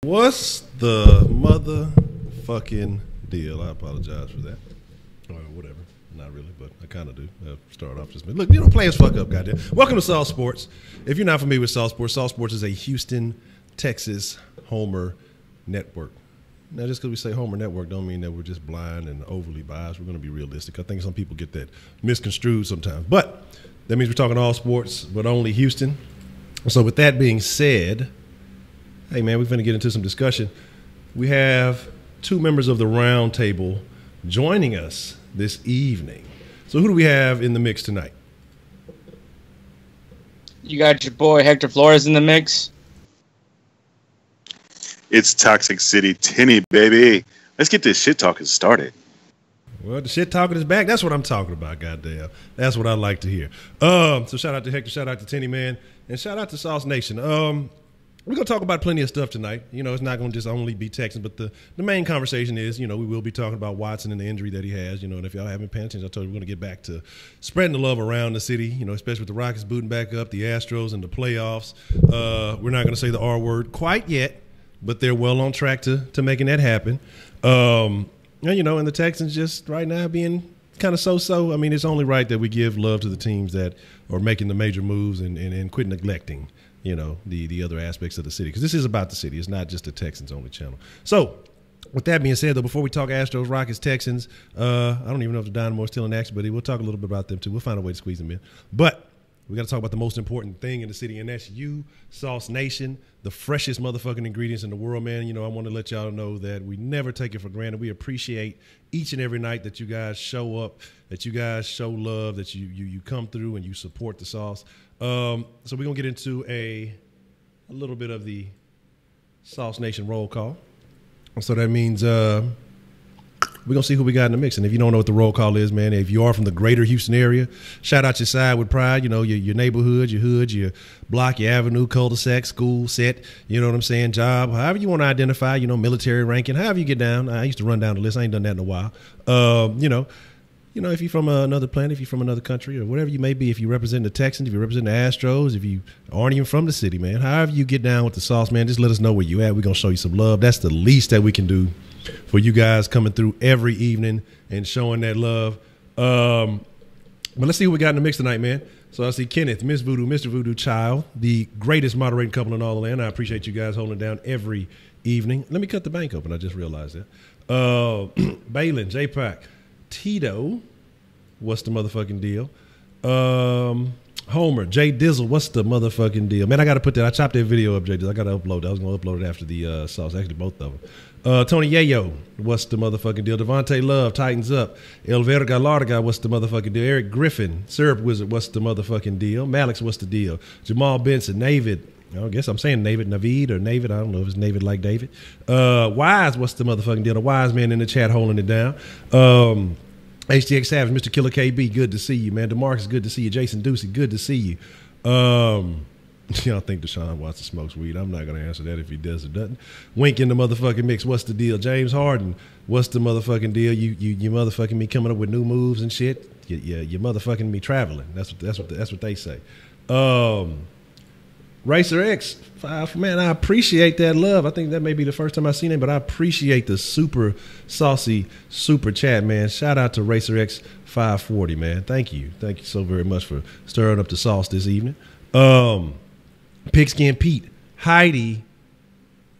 What's the motherfucking deal? I apologize for that. Or whatever. Not really, but I kind of do. I'll start off just look, players fuck up, goddamn. Welcome to Sauce Sports. If you're not familiar with Sauce Sports is a Houston, Texas Homer network. Now, just because we say Homer network don't mean that we're just blind and overly biased. We're going to be realistic. I think some people get that misconstrued sometimes. But that means we're talking all sports, but only Houston. So with that being said, hey, man, we're going to get into some discussion. We have two members of the round table joining us this evening. So who do we have in the mix tonight? You got your boy Hector Flores in the mix. It's Toxic City Tinny, baby. Let's get this shit talking started. Well, the shit talking is back. That's what I'm talking about, goddamn. That's what I like to hear. So shout out to Hector, shout out to Tinny, man, and shout out to Sauce Nation. We're going to talk about plenty of stuff tonight. It's not going to just only be Texans, but the main conversation is, we will be talking about Watson and the injury that he has. And if y'all haven't paid attention, I told you we're going to get back to spreading the love around the city, especially with the Rockets booting back up, the Astros and the playoffs. We're not going to say the R word quite yet, but they're well on track to making that happen. And the Texans just right now being kind of so-so. I mean, it's only right that we give love to the teams that are making the major moves and quit neglecting the other aspects of the city, because this is about the city. It's not just a Texans only channel. So with that being said, though, before we talk Astros, Rockets, Texans, I don't even know if the Dynamo is still in action, but we'll talk a little bit about them too. We'll find a way to squeeze them in. But we got to talk about the most important thing in the city, and that's you, Sauce Nation, the freshest motherfucking ingredients in the world, man. I want to let y'all know that we never take it for granted. We appreciate each and every night that you guys show up, that you guys show love, that you come through and you support the sauce. So we're going to get into a little bit of the Sauce Nation roll call. So that means we're going to see who we got in the mix. And if you don't know what the roll call is, man, if you are from the greater Houston area, shout out your side with pride, your neighborhood, your hood, your block, your avenue, cul-de-sac, school, set, you know what I'm saying, job, however you want to identify, military ranking, however you get down. I used to run down the list. I ain't done that in a while. If you're from another planet, if you're from another country, or whatever you may be, if you represent the Texans, if you represent the Astros, if you aren't even from the city, man, however you get down with the sauce, man, just let us know where you at. We're going to show you some love. That's the least that we can do for you guys coming through every evening and showing that love. But let's see who we got in the mix tonight, man. So I see Kenneth, Miss Voodoo, Mr. Voodoo Child, the greatest moderating couple in all the land. I appreciate you guys holding it down every evening. Let me cut the bank open. I just realized that. Balin, J-Pac, Tito, what's the motherfucking deal? Homer, Jay Dizzle, what's the motherfucking deal? Man, I got to put that. I chopped that video up, Jay Dizzle. I got to upload it. I was going to upload it after the sauce. Actually, both of them. Tony Yayo, what's the motherfucking deal? Devontae Love, Titans Up. El Verga Larga, what's the motherfucking deal? Eric Griffin, Syrup Wizard, what's the motherfucking deal? Malix, what's the deal? Jamal Benson, Navid. I guess I'm saying Navid or Navid. I don't know if it's Navid like David. Wise, what's the motherfucking deal? The Wise man in the chat holding it down. HTX Savage, Mr. Killer KB, good to see you, man. DeMarcus, good to see you. Jason Ducey, good to see you. Y'all think Deshaun Waston smokes weed? I'm not going to answer that if he does or doesn't. Wink in the motherfucking mix. What's the deal? James Harden, what's the motherfucking deal? You motherfucking me coming up with new moves and shit. You motherfucking me traveling. That's what they say. Racer X, man, I appreciate that love. I think that may be the first time I've seen it, but I appreciate the super saucy super chat, man. Shout out to Racer X 540, man. Thank you so very much for stirring up the sauce this evening. Pigskin Pete, Heidi,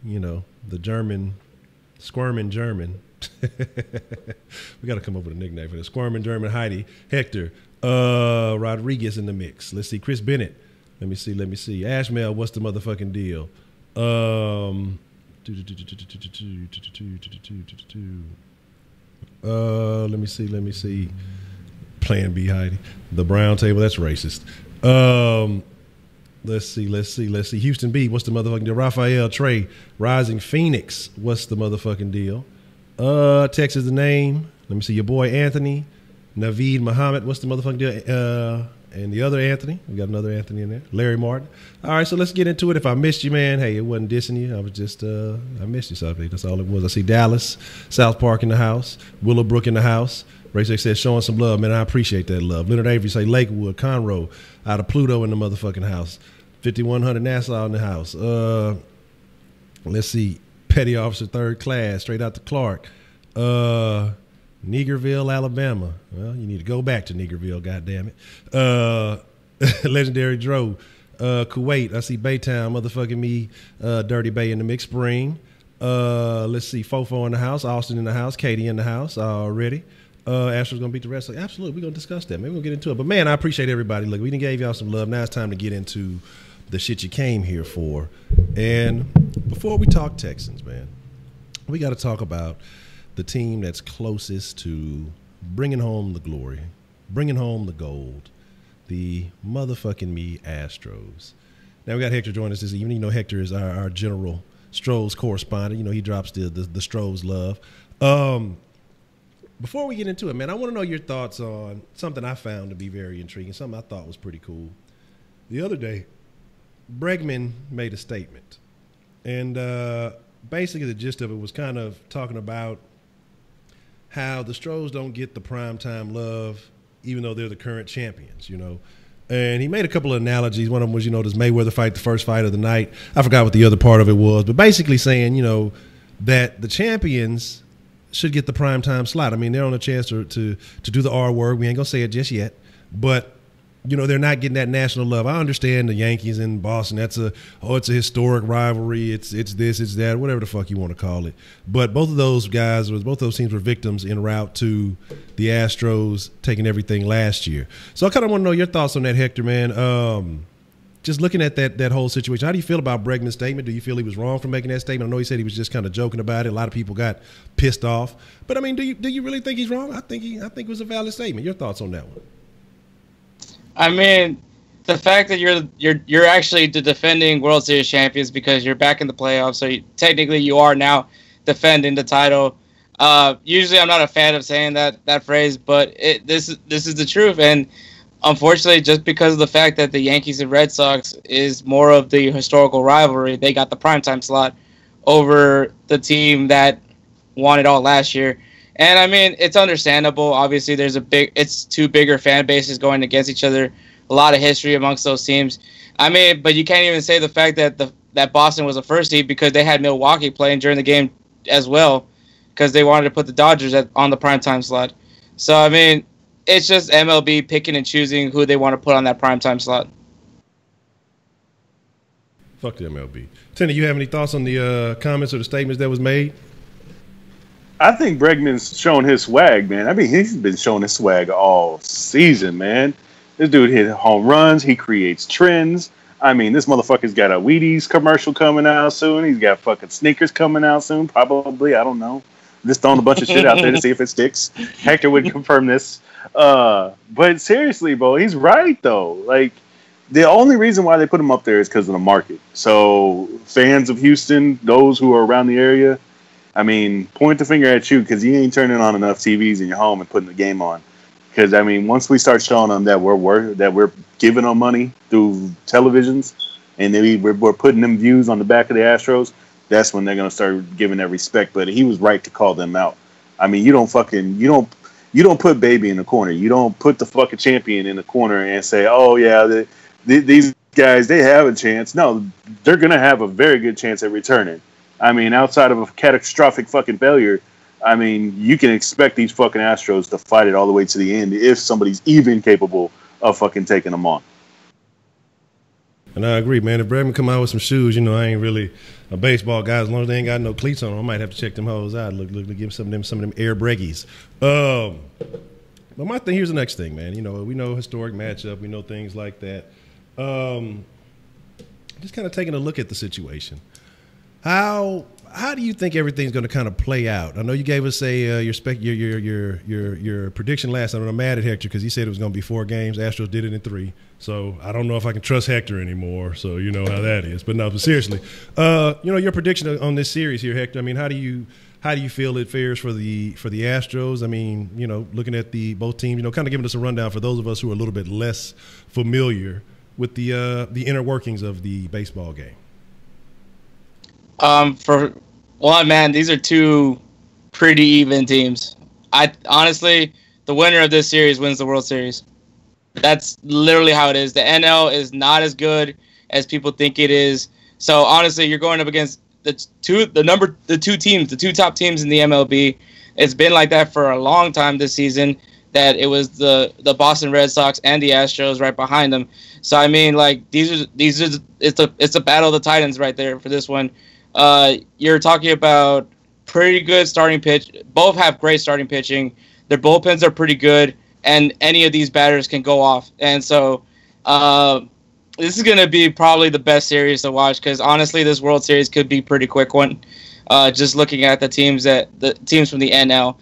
the German, squirming German. We got to come up with a nickname for this. Squirming German Heidi, Hector, Rodriguez in the mix. Let's see, Chris Bennett. Let me see. Ashmel, what's the motherfucking deal? Let me see. Plan B, Heidi. The brown table, that's racist. Let's see. Houston B, what's the motherfucking deal? Raphael, Trey, Rising Phoenix, what's the motherfucking deal? Text is the name. Let me see. Your boy Anthony, Naveed Muhammad. What's the motherfucking deal? And the other Anthony. We got another Anthony in there. Larry Martin. All right, so let's get into it. If I missed you, man, hey, it wasn't dissing you. I was just, I missed you, so that's all it was. I see Dallas, South Park in the house, Willowbrook in the house. Ray Six says, showing some love, man. I appreciate that love. Leonard Avery say Lakewood, Conroe, out of Pluto in the motherfucking house. 5100 Nassau in the house. Let's see. Petty Officer 3rd Class, straight out to Clark. Negerville, Alabama. Well, you need to go back to Negerville, goddammit. Legendary Dro. Kuwait. I see Baytown, motherfucking me. Dirty Bay in the mix. Spring. Let's see. Fofo in the house. Austin in the house. Katie in the house already. Astros going to beat the rest. Absolutely. We're going to discuss that. Maybe we'll get into it. But, man, I appreciate everybody. Look, we done gave y'all some love. Now it's time to get into the shit you came here for. And before we talk Texans, man, we got to talk about the team that's closest to bringing home the glory, bringing home the gold, the motherfucking me Astros. Now, we got Hector joining us this evening. You know, Hector is our general Stros correspondent. You know, he drops the Stros love. Before we get into it, man, I want to know your thoughts on something I found to be very intriguing, something I thought was pretty cool. The other day, Bregman made a statement, and basically the gist of it was kind of talking about how the Stros don't get the primetime love, even though they're the current champions, you know. And he made a couple of analogies. One of them was, you know, does Mayweather fight the first fight of the night? I forgot what the other part of it was, but basically saying, you know, that the champions should get the primetime slot. I mean, they're on a chance to do the R word. We ain't going to say it just yet, but you know, they're not getting that national love. I understand the Yankees in Boston. It's a historic rivalry. It's this, it's that, whatever the fuck you want to call it. But both of those guys, both those teams were victims en route to the Astros taking everything last year. So I kind of want to know your thoughts on that, Hector, man. Just looking at that whole situation, how do you feel about Bregman's statement? Do you feel he was wrong for making that statement? I know he said he was just kind of joking about it. A lot of people got pissed off. But I mean, do you really think he's wrong? I think it was a valid statement. Your thoughts on that one? I mean, the fact that you're actually the defending World Series champions because you're back in the playoffs, so technically you are now defending the title. Usually, I'm not a fan of saying that phrase, but this is the truth. And unfortunately, just because of the fact that the Yankees and Red Sox is more of the historical rivalry, they got the primetime slot over the team that won it all last year. And I mean, it's understandable. Obviously, it's two bigger fan bases going against each other. A lot of history amongst those teams. I mean, but you can't even say the fact that Boston was the first seed because they had Milwaukee playing during the game as well because they wanted to put the Dodgers on the primetime slot. So I mean, it's just MLB picking and choosing who they want to put on that primetime slot. Fuck the MLB. Tenny, you have any thoughts on the comments or the statements that was made? I think Bregman's shown his swag, man. I mean, he's been showing his swag all season, man. This dude hit home runs. He creates trends. I mean, this motherfucker's got a Wheaties commercial coming out soon. He's got fucking sneakers coming out soon, probably. I don't know. Just throwing a bunch of shit out there to see if it sticks. Hector would confirm this. But seriously, bro, he's right, though. Like, the only reason why they put him up there is because of the market. So fans of Houston, those who are around the area, I mean, point the finger at you because you ain't turning on enough TVs in your home and putting the game on. Because I mean, once we start showing them that we're giving them money through televisions, and we're putting them views on the back of the Astros, that's when they're gonna start giving that respect. But he was right to call them out. I mean, you don't put baby in the corner. You don't put the fucking champion in the corner and say, oh yeah, these guys they have a chance. No, they're gonna have a very good chance at returning. I mean, outside of a catastrophic fucking failure, I mean, you can expect these fucking Astros to fight it all the way to the end if somebody's even capable of fucking taking them on. And I agree, man. If Bregman come out with some shoes, you know, I ain't really a baseball guy. As long as they ain't got no cleats on them, I might have to check them hoes out. Look, give some of them Air Breggies. But my thing, here's the next thing, man. You know, we know historic matchup. We know things like that. Just kind of taking a look at the situation. How do you think everything's going to kind of play out? I know you gave us your prediction last time. I'm mad at Hector because he said it was going to be 4 games. Astros did it in 3. So I don't know if I can trust Hector anymore. So you know how that is. But no, but seriously, you know your prediction on this series here, Hector. I mean, how do you how do you feel it fares for the Astros? I mean, looking at both teams, kind of giving us a rundown for those of us who are a little bit less familiar with the inner workings of the baseball game. For one, man, these are two pretty even teams. Honestly, the winner of this series wins the World Series. That's literally how it is. The NL is not as good as people think it is. So honestly, you're going up against the two top teams in the MLB. It's been like that for a long time this season. That it was the Boston Red Sox and the Astros right behind them. So I mean, like it's a battle of the Titans right there for this one. You're talking about pretty good starting pitch. Both have great starting pitching. Their bullpens are pretty good, and any of these batters can go off. And so this is going to be probably the best series to watch because honestly, this World Series could be a pretty quick one. Just looking at the teams from the NL.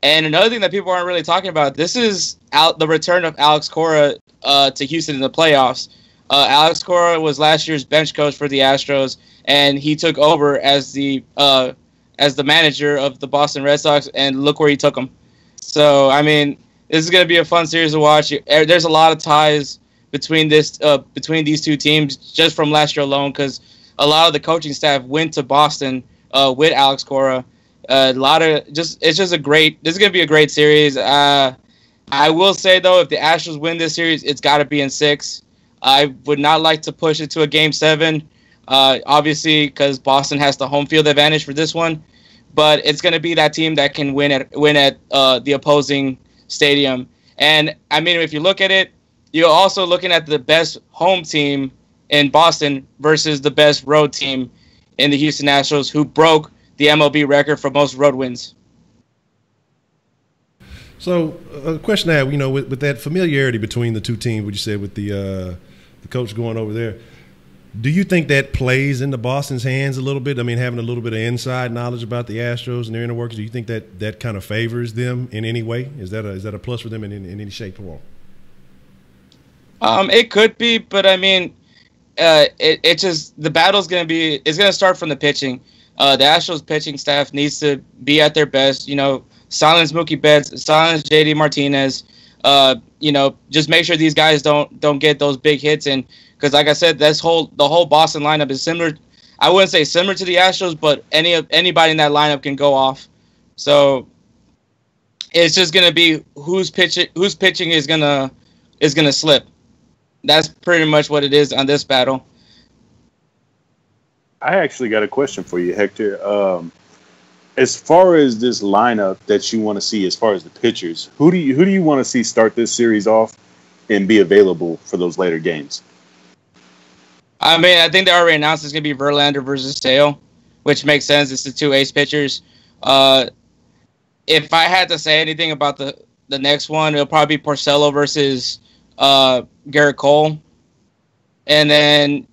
And another thing that people aren't really talking about, this is the return of Alex Cora to Houston in the playoffs. Alex Cora was last year's bench coach for the Astros, and he took over as the manager of the Boston Red Sox, and look where he took them. So, I mean, this is going to be a fun series to watch. There's a lot of ties between these two teams just from last year alone because a lot of the coaching staff went to Boston with Alex Cora. This is going to be a great series. I will say though, if the Astros win this series, it's got to be in 6. I would not like to push it to a Game 7, obviously because Boston has the home field advantage for this one. But it's going to be that team that can win at the opposing stadium. And I mean, if you look at it, you're also looking at the best home team in Boston versus the best road team in the Houston Astros, who broke the MLB record for most road wins. So, a question I have, with that familiarity between the two teams, what you said with the coach going over there, do you think that plays into Boston's hands a little bit? I mean, having a little bit of inside knowledge about the Astros and their inner workings, do you think that kind of favors them in any way? Is that a plus for them in any shape or form? It could be, but I mean, it just the battle's going to start from the pitching. The Astros pitching staff needs to be at their best. Silence Mookie Betts, silence JD Martinez. Just make sure these guys don't get those big hits in. Because like I said, the whole Boston lineup is similar. I wouldn't say similar to the Astros, but anybody in that lineup can go off. So it's just gonna be whose pitching is gonna slip. That's pretty much what it is on this battle. I actually got a question for you, Hector. As far as this lineup that you want to see, as far as the pitchers, who do you want to see start this series off and be available for those later games? I mean, I think they already announced it's going to be Verlander versus Sale, which makes sense. It's the two ace pitchers. If I had to say anything about the next one, it'll probably be Porcello versus Garrett Cole. And then,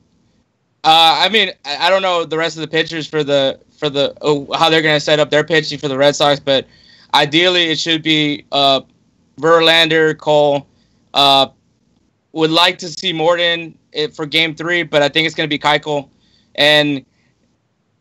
I mean, I don't know the rest of the pitchers for how they're going to set up their pitching for the Red Sox, but ideally it should be Verlander, Cole. Would like to see Morton for Game 3, but I think it's going to be Keuchel. And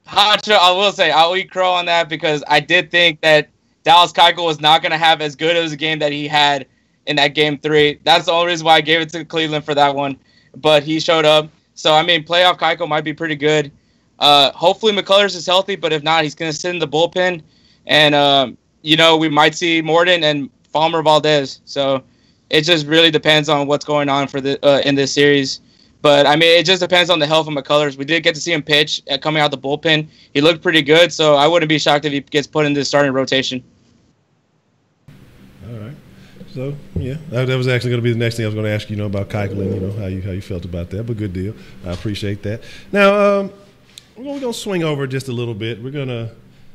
Honcho, I will say, I'll eat crow on that because I did think that Dallas Keuchel was not going to have as good of a game that he had in that Game 3. That's the only reason why I gave it to Cleveland for that one. But he showed up. So, I mean, playoff Keuchel might be pretty good. Hopefully McCullers is healthy, but if not, he's going to sit in the bullpen. And, we might see Morton and Farmer Valdez. So it just really depends on what's going on for in this series. But, I mean, it just depends on the health of McCullers. We did get to see him pitch coming out the bullpen. He looked pretty good, so I wouldn't be shocked if he gets put in the starting rotation. All right. So, yeah, that was actually going to be the next thing I was going to ask you, about Keuchel and, how you felt about that. But good deal. I appreciate that. Now, we're going to swing over just a little bit. We're going to,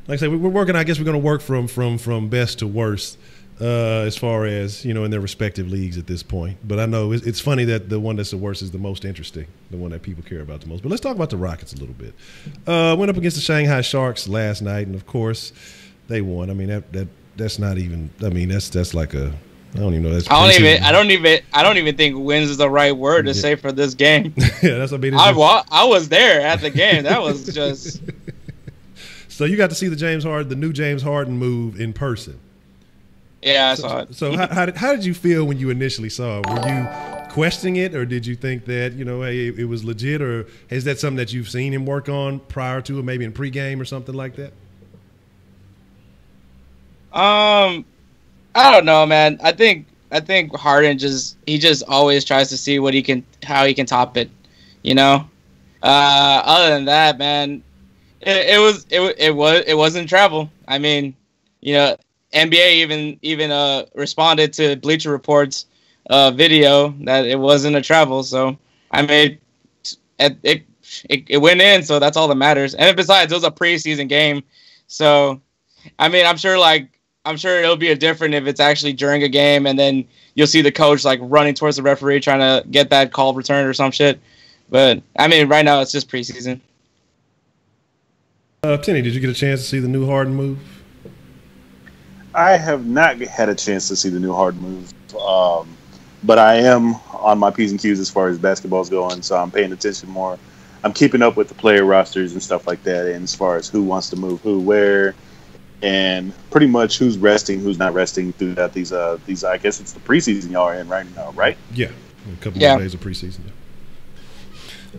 like I said, we're working, I guess we're going to work from best to worst. As far as, in their respective leagues at this point. But I know it's funny that the one that's the worst is the most interesting, the one that people care about the most. But let's talk about the Rockets a little bit. Went up against the Shanghai Sharks last night, and, of course, they won. I mean, that's not even – I mean, that's like a – I don't even know. That's I don't even think wins is the right word to say for this game. Yeah, that's what I mean. I was there at the game. That was just – So you got to see the new James Harden move in person. Yeah, I saw it. So how did you feel when you initially saw it? Were you questioning it, or did you think that, hey, it was legit, or is that something that you've seen him work on prior to it, maybe in pregame or something like that? I don't know, man. I think Harden just always tries to see how he can top it, Other than that, man, it wasn't travel. I mean, NBA even responded to Bleacher Report's video that it wasn't a travel. So I mean, it went in, so that's all that matters. And besides, it was a preseason game, so I mean, I'm sure it'll be different if it's actually during a game, and then you'll see the coach like running towards the referee trying to get that call returned or some shit. But I mean, right now it's just preseason. Tenny, did you get a chance to see the new Harden move? I have not had a chance to see the new Harden move, but I am on my P's and Q's as far as basketball's going, so I'm paying attention more. I'm keeping up with the player rosters and stuff like that, and as far as who wants to move who where, and pretty much who's resting, who's not resting throughout these I guess it's the preseason y'all are in right now, right? Yeah, a couple more days of preseason.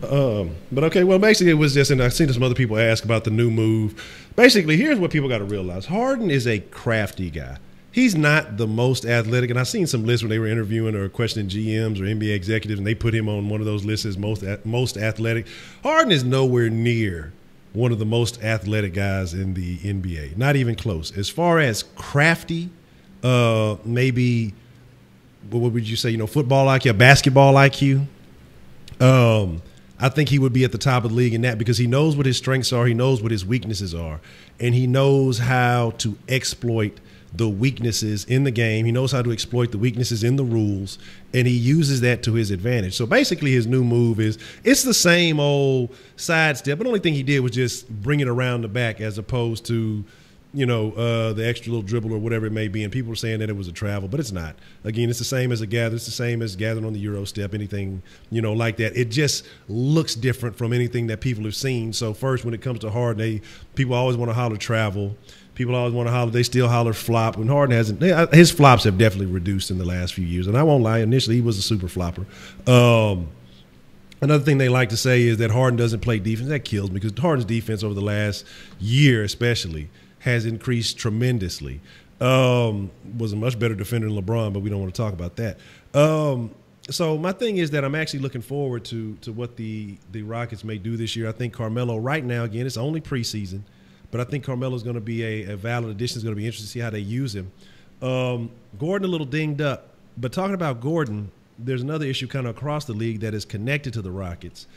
But okay, well, basically it was just, and I've seen some other people ask about the new move. Basically, here's what people got to realize. Harden is a crafty guy. He's not the most athletic, and I've seen some lists when they were interviewing or questioning GMs or NBA executives, and they put him on one of those lists as most athletic. Harden is nowhere near one of the most athletic guys in the NBA. Not even close. As far as crafty, maybe, what would you say, football IQ, basketball IQ? I think he would be at the top of the league in that, because he knows what his strengths are, he knows what his weaknesses are, and he knows how to exploit the weaknesses in the game. He knows how to exploit the weaknesses in the rules, and he uses that to his advantage. So basically his new move it's the same old sidestep, but the only thing he did was just bring it around the back as opposed to the extra little dribble or whatever it may be, and people are saying that it was a travel, but it's not. Again, it's the same as a gather. It's the same as gathering on the Euro step, anything, like that. It just looks different from anything that people have seen. So first, when it comes to Harden, people always want to holler travel. People always want to holler. They still holler flop. When Harden hasn't, his flops have definitely reduced in the last few years. And I won't lie, initially he was a super flopper. Another thing they like to say is that Harden doesn't play defense. That kills me, because Harden's defense over the last year especially has increased tremendously. Was a much better defender than LeBron, but we don't want to talk about that. So my thing is that I'm actually looking forward to what the Rockets may do this year. I think Carmelo right now, again, it's only preseason, but I think Carmelo's going to be a valid addition. It's going to be interesting to see how they use him. Gordon a little dinged up, but talking about Gordon, there's another issue kind of across the league that is connected to the Rockets.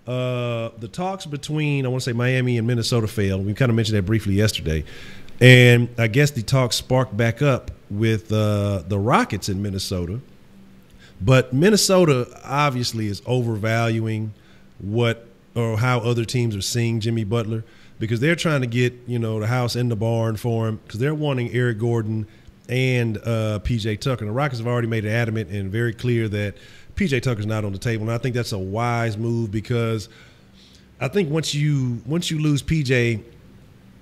The talks between, I want to say, Miami and Minnesota failed. We kind of mentioned that briefly yesterday. And I guess the talks sparked back up with the Rockets in Minnesota. But Minnesota obviously is overvaluing how other teams are seeing Jimmy Butler, because they're trying to get, the house in the barn for him, because they're wanting Eric Gordon and P.J. Tucker. And the Rockets have already made it adamant and very clear that P.J. Tucker's not on the table, and I think that's a wise move, because I think once you lose P.J.,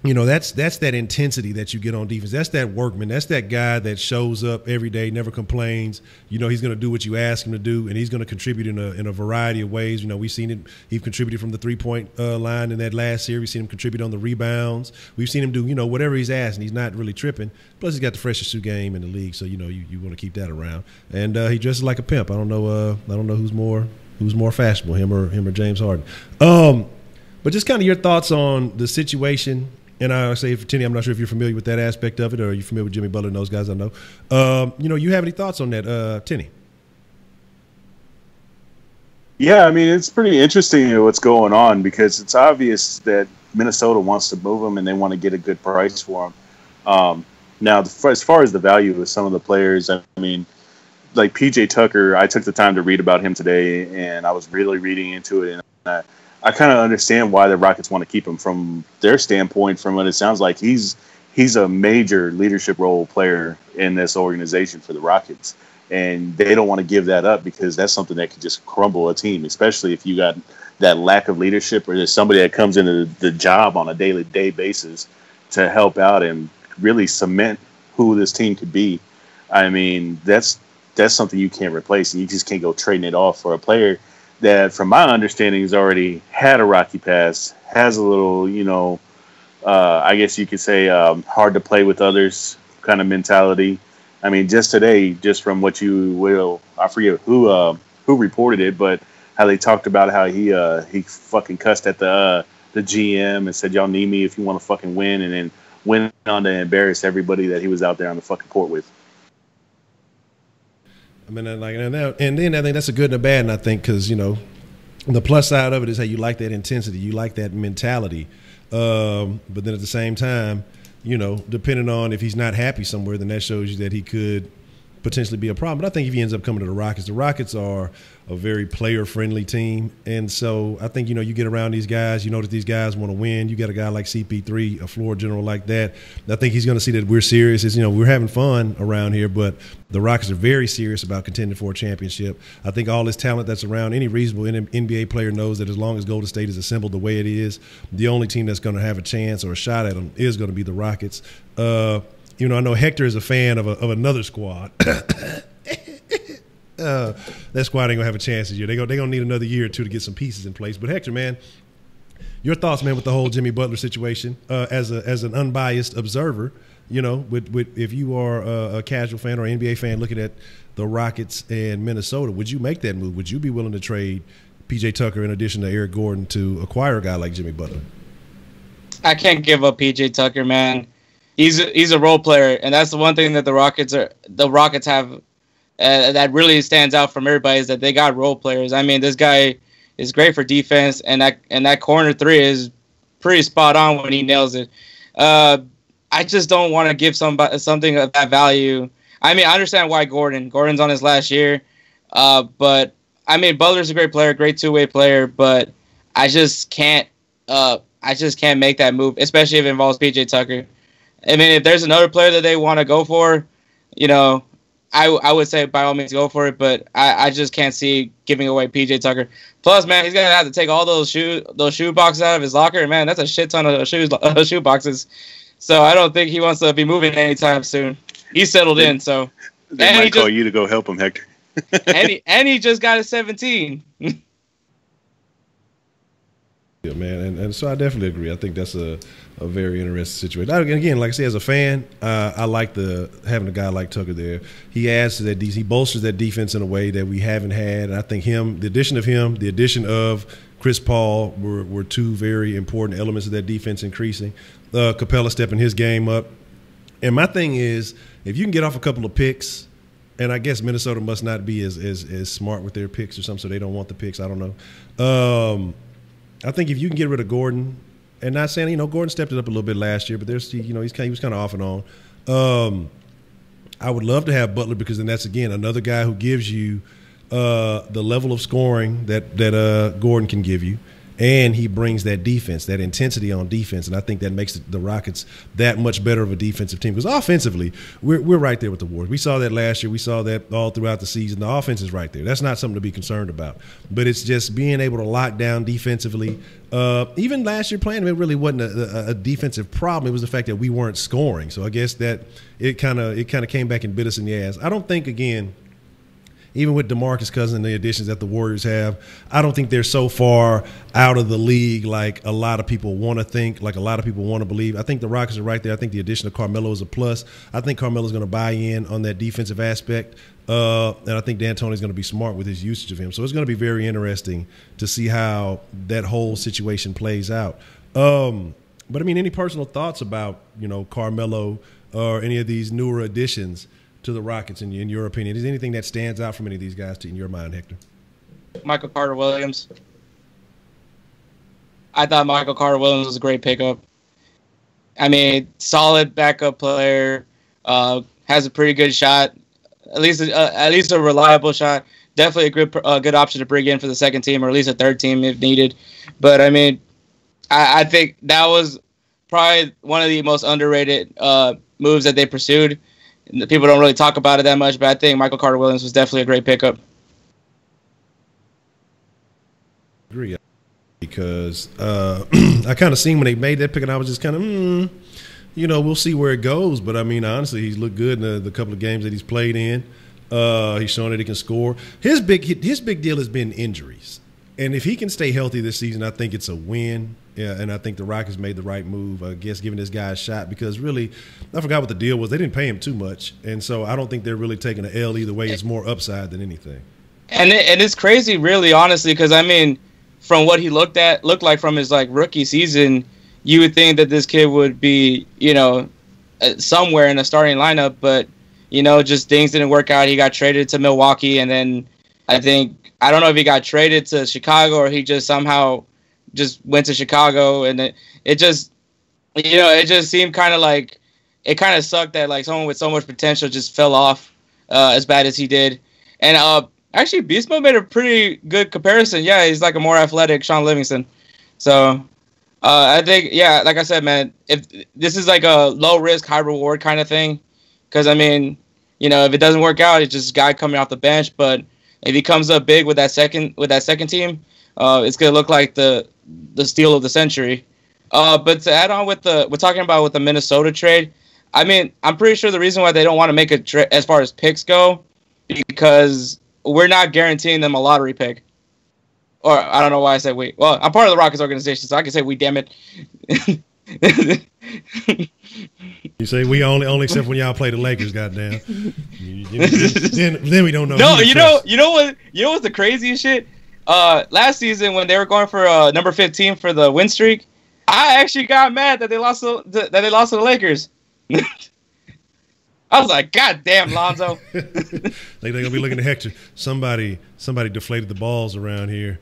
that's that intensity that you get on defense. That's that workman. That's that guy that shows up every day, never complains. He's going to do what you ask him to do, and he's going to contribute in a variety of ways. We've seen it. He contributed from the three-point line in that last series. We've seen him contribute on the rebounds. We've seen him do whatever he's asked, and he's not really tripping. Plus, he's got the freshest shoe game in the league, so you want to keep that around. And he dresses like a pimp. I don't know who's more fashionable, him or James Harden. But just kind of your thoughts on the situation. And I say, for Tenny, I'm not sure if you're familiar with that aspect of it, or are you familiar with Jimmy Butler and those guys I know. You have any thoughts on that, Tenny? Yeah, I mean, it's pretty interesting what's going on, because it's obvious that Minnesota wants to move him and they want to get a good price for him. Now, as far as the value of some of the players, I mean, like P.J. Tucker, I took the time to read about him today, and I was really reading into it, and I kind of understand why the Rockets want to keep him from their standpoint. From what it sounds like, he's a major leadership role player in this organization for the Rockets, and they don't want to give that up, because that's something that could just crumble a team, especially if you got that lack of leadership, or there's somebody that comes into the job on a daily basis to help out and really cement who this team could be. I mean, that's something you can't replace, and you just can't go trading it off for a player that, from my understanding, has already had a rocky past, has a little, I guess you could say, hard to play with others kind of mentality. I mean, just today, just from what I forget who reported it, but how they talked about how he fucking cussed at the GM and said, "Y'all need me if you want to fucking win," and then went on to embarrass everybody that he was out there on the fucking court with. I mean, and then I think that's a good and a bad, and I think because the plus side of it is, hey, you like that intensity, you like that mentality, but then at the same time, depending on if he's not happy somewhere, then that shows you that he could potentially be a problem. But I think if he ends up coming to the Rockets are a very player-friendly team. And so I think, you get around these guys, that these guys want to win. You got a guy like CP3, a floor general like that. I think he's going to see that we're serious. It's, we're having fun around here, but the Rockets are very serious about contending for a championship. I think all this talent that's around, any reasonable NBA player knows that as long as Golden State is assembled the way it is, the only team that's going to have a chance or a shot at them is going to be the Rockets. I know Hector is a fan of another squad. That squad ain't gonna have a chance this year. They're gonna need another year or two to get some pieces in place. But Hector, man, your thoughts, man, with the whole Jimmy Butler situation, as an unbiased observer, with if you are a casual fan or an NBA fan looking at the Rockets and Minnesota, would you make that move? Would you be willing to trade PJ Tucker in addition to Eric Gordon to acquire a guy like Jimmy Butler? I can't give up PJ Tucker, man. He's a role player, and that's the one thing that the Rockets have that really stands out from everybody, is that they got role players. I mean, this guy is great for defense, and that corner three is pretty spot on when he nails it. I just don't want to give something of that value. I mean, I understand why Gordon's on his last year, but I mean, Butler's a great player, great two-way player, but I just can't make that move, especially if it involves PJ Tucker. I mean, if there's another player that they want to go for, I would say by all means go for it, but I just can't see giving away PJ Tucker. Plus, man, he's gonna have to take all those shoe boxes out of his locker. Man, that's a shit ton of shoe boxes. So I don't think he wants to be moving anytime soon. He's settled in, so they might call you to go help him, Hector. and he just got a 17. Yeah, man, and so I definitely agree. I think that's a very interesting situation. Again, like I say, as a fan, I like having a guy like Tucker there. He adds to that. He bolsters that defense in a way that we haven't had. And I think the addition of Chris Paul were two very important elements of that defense increasing. Capella stepping his game up. And my thing is, if you can get off a couple of picks, and I guess Minnesota must not be as smart with their picks or something, so they don't want the picks. I don't know. I think if you can get rid of Gordon, and not saying, Gordon stepped it up a little bit last year, but he was kind of off and on. I would love to have Butler, because then that's, again, another guy who gives you the level of scoring that Gordon can give you, and he brings that defense, that intensity on defense, and I think that makes the Rockets that much better of a defensive team, because offensively, we're right there with the Warriors. We saw that last year. We saw that all throughout the season. The offense is right there. That's not something to be concerned about, but it's just being able to lock down defensively. Even last year playing, it really wasn't a defensive problem. It was the fact that we weren't scoring. So I guess that it kind of came back and bit us in the ass. I don't think, again, even with DeMarcus Cousins and the additions that the Warriors have, I don't think they're so far out of the league like a lot of people want to think, like a lot of people want to believe. I think the Rockets are right there. I think the addition of Carmelo is a plus. I think Carmelo's going to buy in on that defensive aspect, and I think D'Antoni's going to be smart with his usage of him. So it's going to be very interesting to see how that whole situation plays out. But, I mean, any personal thoughts about, Carmelo or any of these newer additions to the Rockets, in your opinion? Is there anything that stands out from any of these guys in your mind, Hector? Michael Carter-Williams. I thought Michael Carter-Williams was a great pickup. I mean, solid backup player, has a pretty good shot, at least a reliable shot. Definitely a good option to bring in for the second team, or at least a third team if needed. But I mean, I think that was probably one of the most underrated moves that they pursued. People don't really talk about it that much, but I think Michael Carter-Williams was definitely a great pickup. Agree. because I kind of seen when they made that pick, and I was just kind of, we'll see where it goes. But I mean, honestly, he's looked good in the couple of games that he's played in. He's shown that he can score. His big deal has been injuries, and if he can stay healthy this season, I think it's a win. Yeah, and I think the Rockets made the right move, I guess, giving this guy a shot, because really, I forgot what the deal was. They didn't pay him too much, and so I don't think they're really taking an L either way. It's more upside than anything. And it's crazy, really, honestly, because I mean, from what he looked like from his rookie season, you would think that this kid would be, somewhere in the starting lineup, but just things didn't work out. He got traded to Milwaukee, and then I don't know if he got traded to Chicago or he just somehow just went to Chicago, and it just seemed kind of like it kind of sucked that someone with so much potential just fell off as bad as he did. And actually, Beast Mode made a pretty good comparison. Yeah, he's like a more athletic Sean Livingston. So I think, yeah, like I said, man, if this is like a low risk, high reward kind of thing, because I mean, if it doesn't work out, it's just a guy coming off the bench. But if he comes up big with that second team, it's gonna look like the steal of the century. But to add on we're talking about with the Minnesota trade, I mean, I'm pretty sure the reason why they don't want to make a trade as far as picks go, because we're not guaranteeing them a lottery pick. Or I don't know why I said we. Well, I'm part of the Rockets organization, so I can say we, damn it. You say we only except when y'all play the Lakers, goddamn. Then we don't know. No, you know what's the craziest shit? Last season when they were going for number 15 for the win streak, I actually got mad that they lost to the Lakers. I was like, God damn, Lonzo. They're gonna be looking at Hector. Somebody deflated the balls around here.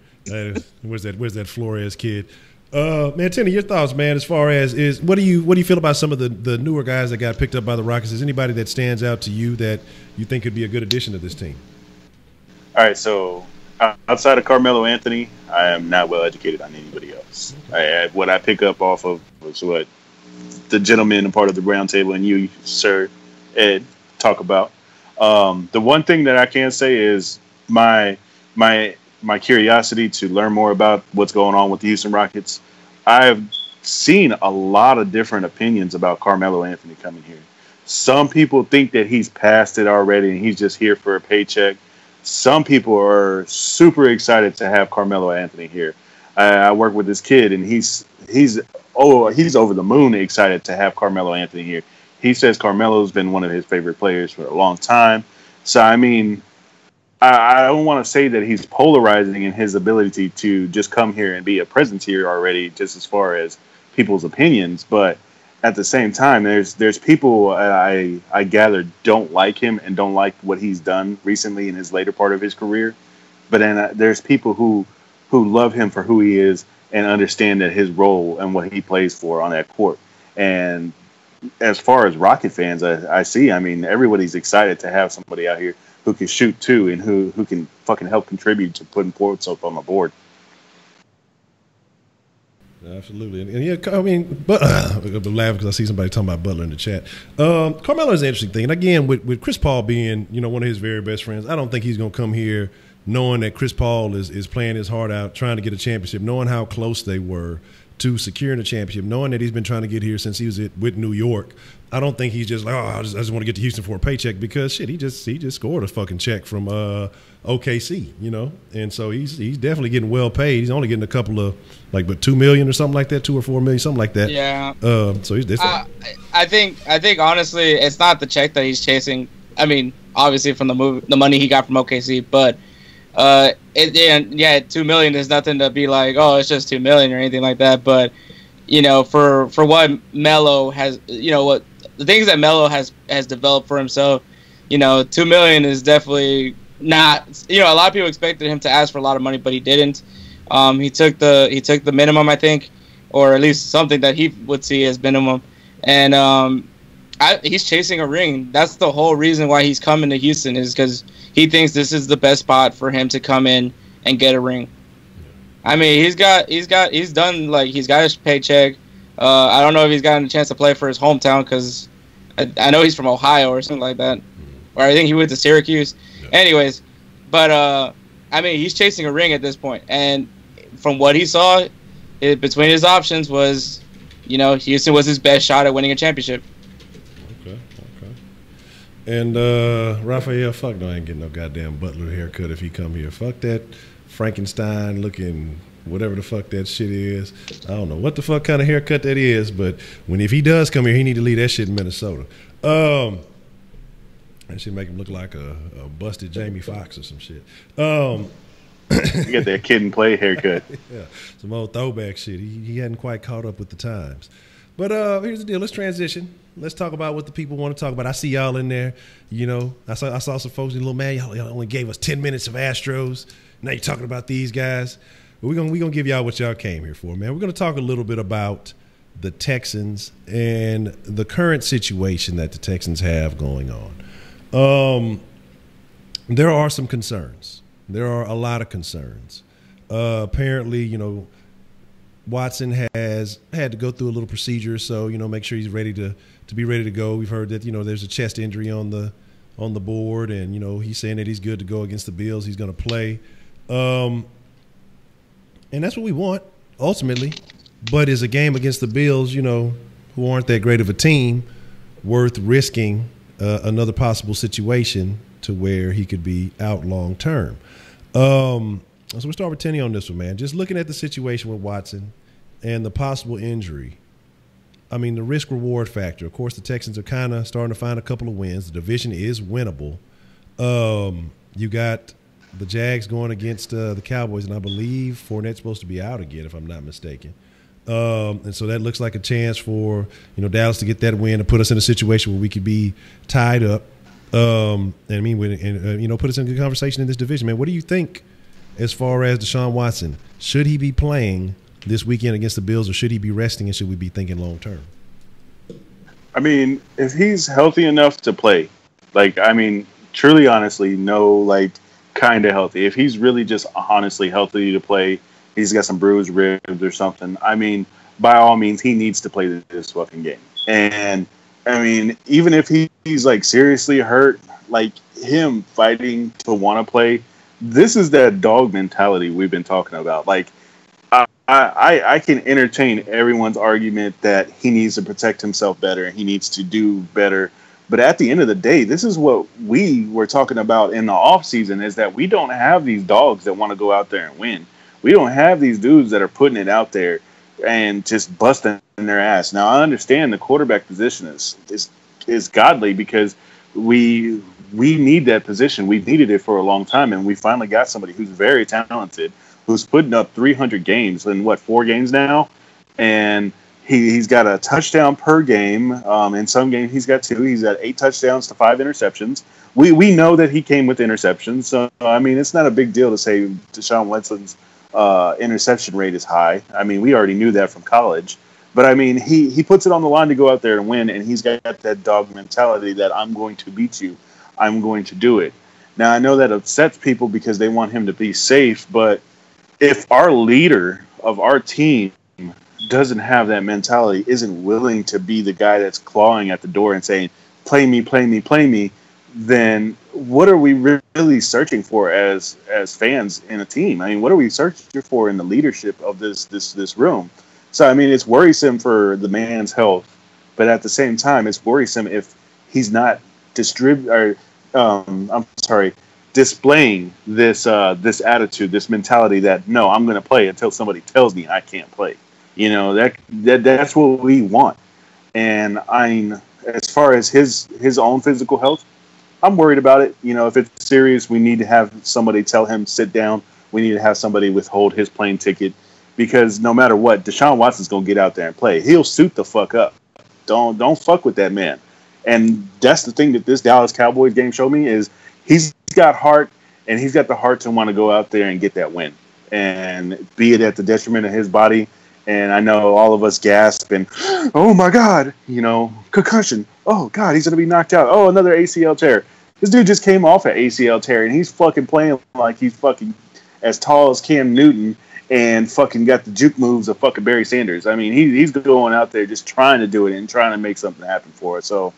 Where's that Flores kid? Man, Tenny, your thoughts, man, as far as what do you feel about some of the newer guys that got picked up by the Rockets? Is anybody that stands out to you that you think could be a good addition to this team? All right, so outside of Carmelo Anthony, I am not well educated on anybody else. What I pick up off of was what the gentleman, part of the round table, and you, sir, Ed, talk about. The one thing that I can say is my curiosity to learn more about what's going on with the Houston Rockets. I've seen a lot of different opinions about Carmelo Anthony coming here. Some people think that he's past it already and he's just here for a paycheck. Some people are super excited to have Carmelo Anthony here. I work with this kid, and he's over the moon excited to have Carmelo Anthony here. He says Carmelo's been one of his favorite players for a long time. So, I mean, I don't want to say that he's polarizing in his ability to just come here and be a presence here already, just as far as people's opinions. But at the same time, there's people I gather don't like him and don't like what he's done recently in his later part of his career. But then there's people who love him for who he is and understand that his role and what he plays for on that court. And as far as Rocket fans, I see, I mean, everybody's excited to have somebody out here who can shoot too and who can fucking help contribute to putting points up on the board. Absolutely. And yeah, I mean, but I'm laughing because I see somebody talking about Butler in the chat. Carmelo is an interesting thing. And again, with Chris Paul being, one of his very best friends, I don't think he's going to come here knowing that Chris Paul is playing his heart out, trying to get a championship, knowing how close they were to securing a championship, knowing that he's been trying to get here since he was with New York. I don't think he's just like, I just want to get to Houston for a paycheck, because shit, he just scored a fucking check from OKC, and so he's definitely getting well paid. He's only getting a couple of $2 million or something like that, $2 or $4 million, something like that. Yeah. So he's. I think honestly, it's not the check that he's chasing. I mean, obviously from the money he got from OKC, but $2 million is nothing to be like, oh, it's just $2 million or anything like that. But for what Melo has, what the things that Melo has developed for himself, $2 million is definitely not. A lot of people expected him to ask for a lot of money, but he didn't. He took the minimum, I think, or at least something that he would see as minimum, and he's chasing a ring. That's the whole reason why he's coming to Houston, is because he thinks this is the best spot for him to come in and get a ring. I mean, he's got his paycheck. I don't know if he's gotten a chance to play for his hometown, because I know he's from Ohio or something like that, or I think he went to Syracuse. Yeah. Anyways, but I mean, he's chasing a ring at this point, and from what he saw, between his options was, Houston was his best shot at winning a championship. Okay. And Raphael, fuck no, I ain't getting no goddamn Butler haircut if he come here. Fuck that Frankenstein looking whatever the fuck that shit is. I don't know what the fuck kind of haircut that is, but if he does come here, he need to leave that shit in Minnesota. That should make him look like a busted Jamie Foxx or some shit. You got that kid and play haircut. Yeah, some old throwback shit. He hadn't quite caught up with the times. But here's the deal. Let's transition. Let's talk about what the people want to talk about. I see y'all in there. I saw some folks in a little man. Y'all only gave us 10 minutes of Astros. Now you're talking about these guys. But we're gonna give y'all what y'all came here for, man. We're gonna talk a little bit about the Texans and the current situation that the Texans have going on. There are some concerns. There are a lot of concerns. Apparently, Watson has had to go through a little procedure, so make sure he's ready to be ready to go. We've heard that there's a chest injury on the board, and he's saying that he's good to go against the Bills. He's going to play, and that's what we want ultimately. But is a game against the Bills, who aren't that great of a team, worth risking another possible situation to where he could be out long term? So we'll start with Tenny on this one, man. Just looking at the situation with Watson and the possible injury, I mean, the risk-reward factor. Of course, the Texans are kind of starting to find a couple of wins. The division is winnable. You got the Jags going against the Cowboys, and I believe Fournette's supposed to be out again, if I'm not mistaken. And so that looks like a chance for Dallas to get that win and put us in a situation where we could be tied up. Put us in a good conversation in this division, man. What do you think as far as Deshaun Watson? Should he be playing this weekend against the Bills, or should he be resting, and should we be thinking long term? I mean, if he's healthy enough to play, truly, honestly, kind of healthy. If he's really just honestly healthy to play, he's got some bruised ribs or something, I mean, by all means, he needs to play this fucking game. And I mean, even if he's seriously hurt, him fighting to want to play, this is that dog mentality we've been talking about. I can entertain everyone's argument that he needs to protect himself better and he needs to do better. But at the end of the day, this is what we were talking about in the offseason, is that we don't have these dogs that want to go out there and win. We don't have these dudes that are putting it out there and just busting their ass. Now, I understand the quarterback position is godly because we need that position. We've needed it for a long time, and we finally got somebody who's very talented, who's putting up 300 games in 4 games now, and he's got a touchdown per game. In some games, he's got 2. He's got 8 touchdowns to 5 interceptions. We know that he came with interceptions, so I mean, it's not a big deal to say Deshaun Watson's interception rate is high. I mean, we already knew that from college. But, I mean, he puts it on the line to go out there and win, and he's got that dog mentality that I'm going to beat you. I'm going to do it. Now, I know that upsets people because they want him to be safe, but if our leader of our team doesn't have that mentality, isn't willing to be the guy that's clawing at the door and saying, play me, play me, play me, then what are we really searching for as fans in a team? I mean, what are we searching for in the leadership of this room? So, I mean, it's worrisome for the man's health, but at the same time, it's worrisome if he's not displaying this attitude, this mentality that, no, I'm going to play until somebody tells me I can't play. That's what we want. And as far as his own physical health, I'm worried about it. If it's serious, we need to have somebody tell him sit down. We need to have somebody withhold his plane ticket, because no matter what, Deshaun Watson's gonna get out there and play. He'll suit the fuck up. Don't fuck with that man. And that's the thing that this Dallas Cowboys game showed me, is he's got heart, and he's got the heart to want to go out there and get that win, and be it at the detriment of his body. And I know all of us gasp and, oh my God, concussion. Oh God, he's gonna be knocked out. Oh, another ACL tear. This dude just came off an ACL tear, and he's fucking playing like he's fucking as tall as Cam Newton and fucking got the juke moves of fucking Barry Sanders. I mean, he's going out there just trying to do it and trying to make something happen for it. So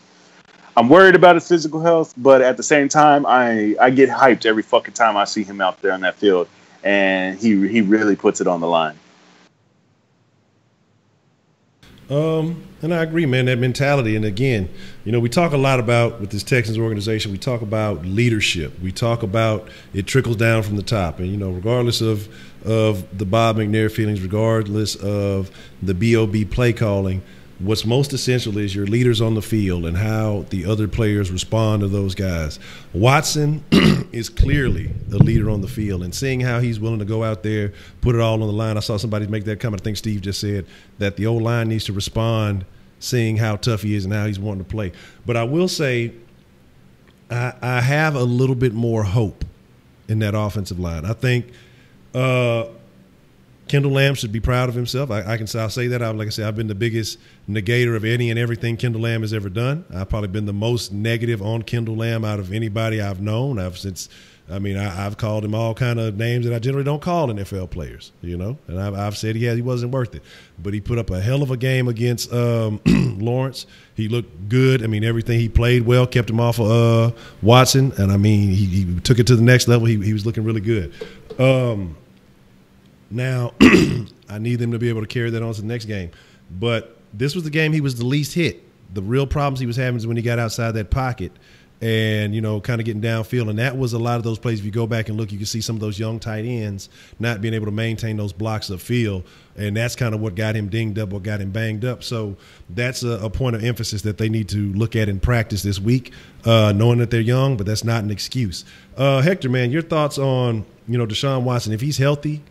I'm worried about his physical health, but at the same time, I get hyped every fucking time I see him out there on that field. and he really puts it on the line. And I agree, man, that mentality. And again, we talk a lot about with this Texans organization, we talk about leadership. We talk about it trickles down from the top. And, regardless of the Bob McNair feelings, regardless of the BOB play calling, what's most essential is your leaders on the field and how the other players respond to those guys. Watson is clearly a leader on the field, and seeing how he's willing to go out there, put it all on the line. I saw somebody make that comment. I think Steve just said that the O-line needs to respond, seeing how tough he is and how he's wanting to play. But I will say I have a little bit more hope in that offensive line. I think Kendall Lamb should be proud of himself. I'll say that. Like I said, I've been the biggest negator of any and everything Kendall Lamb has ever done. I've probably been the most negative on Kendall Lamb out of anybody I've known. I've called him all kind of names that I generally don't call NFL players, and I've said he wasn't worth it. But he put up a hell of a game against Lawrence. He looked good. Everything, he played well, kept him off of Watson, and he took it to the next level. He was looking really good. Now, I need them to be able to carry that on to the next game. But this was the game he was the least hit. The real problems he was having is when he got outside that pocket and, kind of getting downfield. And that was a lot of those plays. If you go back and look, you can see some of those young tight ends not being able to maintain those blocks of field. And that's kind of what got him dinged up, what got him banged up. So that's a point of emphasis that they need to look at in practice this week, knowing that they're young, but that's not an excuse. Hector, man, your thoughts on, Deshhaun Waston, if he's healthy,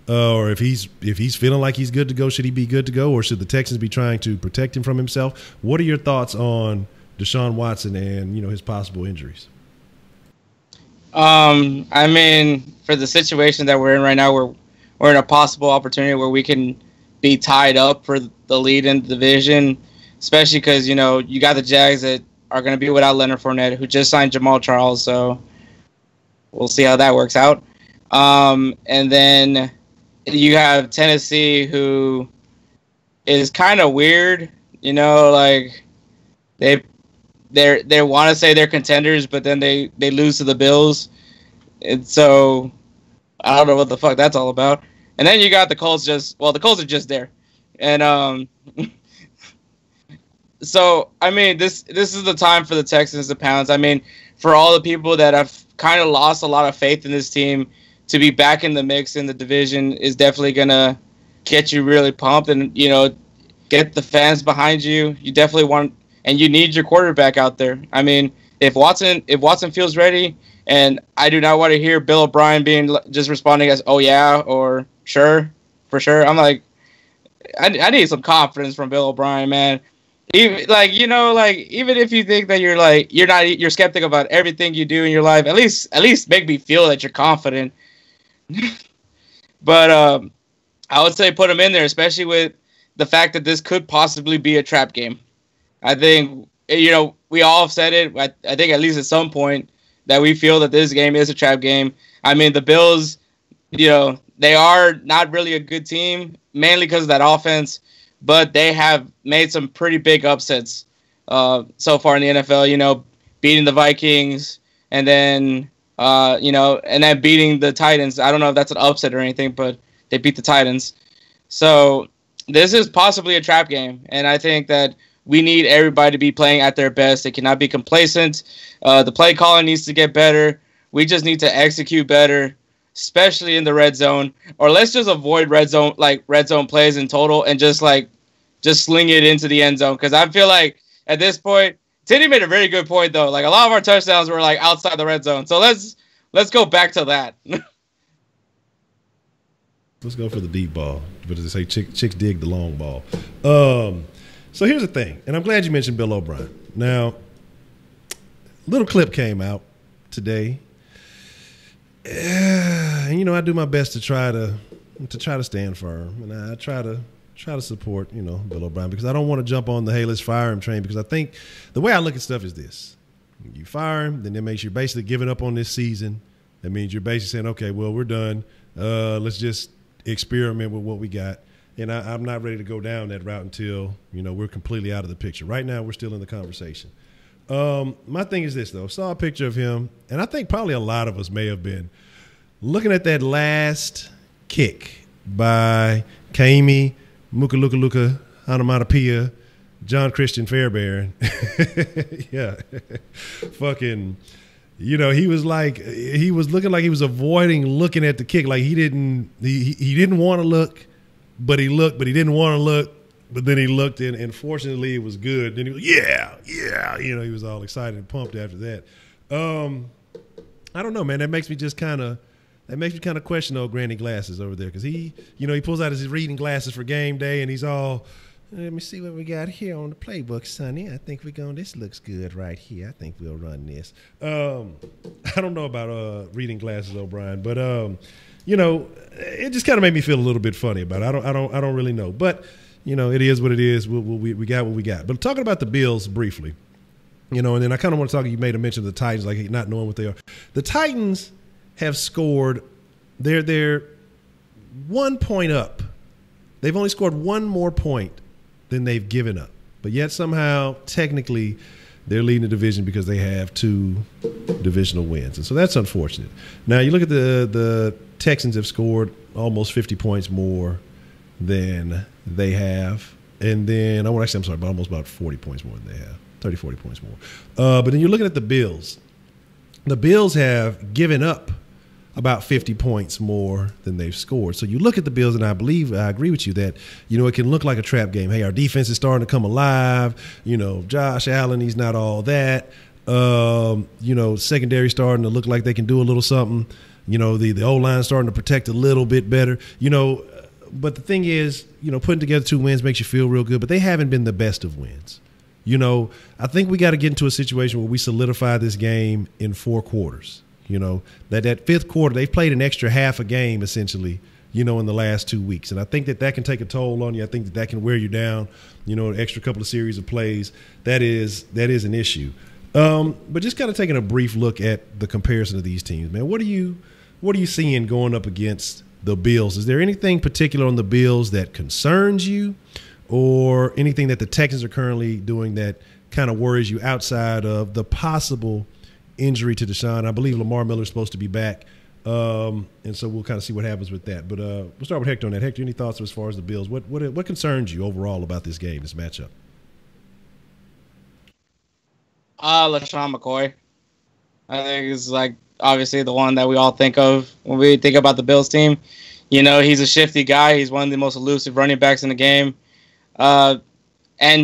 or if he's feeling like he's good to go, should he be good to go, or should the Texans be trying to protect him from himself? What are your thoughts on Deshaun Watson and his possible injuries? For the situation that we're in right now, we're in a possible opportunity where we can be tied up for the lead in the division, especially because you got the Jags that are going to be without Leonard Fournette, who just signed Jamal Charles, so we'll see how that works out. And then you have Tennessee, who is kind of weird, they want to say they're contenders, but then they lose to the Bills, and so I don't know what the fuck that's all about. And then you got the Colts. The Colts are just there, and so this is the time for the Texans to pounce. For all the people that have kind of lost a lot of faith in this team, to be back in the mix in the division is definitely going to get you really pumped and, get the fans behind you. You definitely want, and you need your quarterback out there. If Watson feels ready, and I do not want to hear Bill O'Brien just responding as, oh yeah, or sure, for sure. I'm like, I need some confidence from Bill O'Brien, man. Even if you think that you're skeptic about everything you do in your life, at least make me feel that you're confident. But I would say put him in there, especially with the fact that this could possibly be a trap game. I think, we all have said it. I think at least at some point that we feel that this game is a trap game. The Bills, they are not really a good team, mainly because of that offense, but they have made some pretty big upsets so far in the NFL, beating the Vikings and then and then beating the Titans. I don't know if that's an upset or anything, but they beat the Titans. So this is possibly a trap game, and I think that we need everybody to be playing at their best. They cannot be complacent. The play calling needs to get better. We just need to execute better, especially in the red zone. Or let's just avoid red zone plays in total and just sling it into the end zone. Because I feel like at this point, Teddy made a very good point, though. A lot of our touchdowns were, outside the red zone. So let's go back to that. Let's go for the deep ball. But as they say, chicks dig the long ball. So here's the thing, and I'm glad you mentioned Bill O'Brien. Now, little clip came out today. And, I do my best to try to stand firm. And I try to support, Bill O'Brien, because I don't want to jump on the, hey, let's fire him train, because I think the way I look at stuff is this. You fire him, then that makes you basically giving up on this season. That means you're basically saying, okay, well, we're done. Let's just experiment with what we got. And I'm not ready to go down that route until, we're completely out of the picture. Right now, we're still in the conversation. My thing is this, though. Saw a picture of him, and I think probably a lot of us may have been looking at that last kick by Kaimi Mukalukaluka Onomatopoeia, John Christian Fairbairn. Yeah. Fucking, you know, he was looking like he was avoiding looking at the kick. Like he didn't want to look, but he looked, but he didn't want to look, but then he looked, and fortunately it was good. Then he was, yeah. You know, he was all excited and pumped after that. I don't know, man. That makes me kind of question old Granny Glasses over there, because he pulls out his reading glasses for game day, and he's all, let me see what we got here on the playbook, Sonny. I think this looks good right here. I think we'll run this. I don't know about reading glasses, O'Brien, but you know, it just kind of made me feel a little bit funny about it. I don't really know, but you know, it is what it is. We got what we got. But talking about the Bills briefly, you know, and then I kind of want to talk. You made a mention of the Titans, like not knowing what they are. The Titans have scored. They're 1 point up. They've only scored one more point than they've given up. But yet somehow, technically, they're leading the division because they have 2 divisional wins. And so that's unfortunate. Now, you look at the Texans have scored almost 50 points more than they have. And then, almost about 40 points more than they have. 30, 40 points more. But then you're looking at the Bills. The Bills have given up about 50 points more than they've scored. So you look at the Bills, and I agree with you that, you know, it can look like a trap game. Hey, our defense is starting to come alive. You know, Josh Allen, he's not all that. You know, secondary starting to look like they can do a little something. You know, the O-line starting to protect a little bit better. You know, but the thing is, you know, putting together 2 wins makes you feel real good, but they haven't been the best of wins. You know, I think we got to get into a situation where we solidify this game in 4 quarters. You know, that 5th quarter, they've played an extra half a game, essentially, you know, in the last 2 weeks. And I think that can take a toll on you. I think that can wear you down, you know, an extra couple of series of plays. That is an issue. But just kind of taking a brief look at the comparison of these teams, man, what are you seeing going up against the Bills? Is there anything particular on the Bills that concerns you, or anything that the Texans are currently doing that kind of worries you outside of the possible injury to Deshaun? I believe Lamar Miller's supposed to be back, and so we'll kind of see what happens with that. But we'll start with Hector on that. Hector, any thoughts as far as the Bills? What concerns you overall about this game, this matchup? LeSean McCoy. I think is like obviously the one that we all think of when we think about the Bills team. You know, he's a shifty guy. He's one of the most elusive running backs in the game. And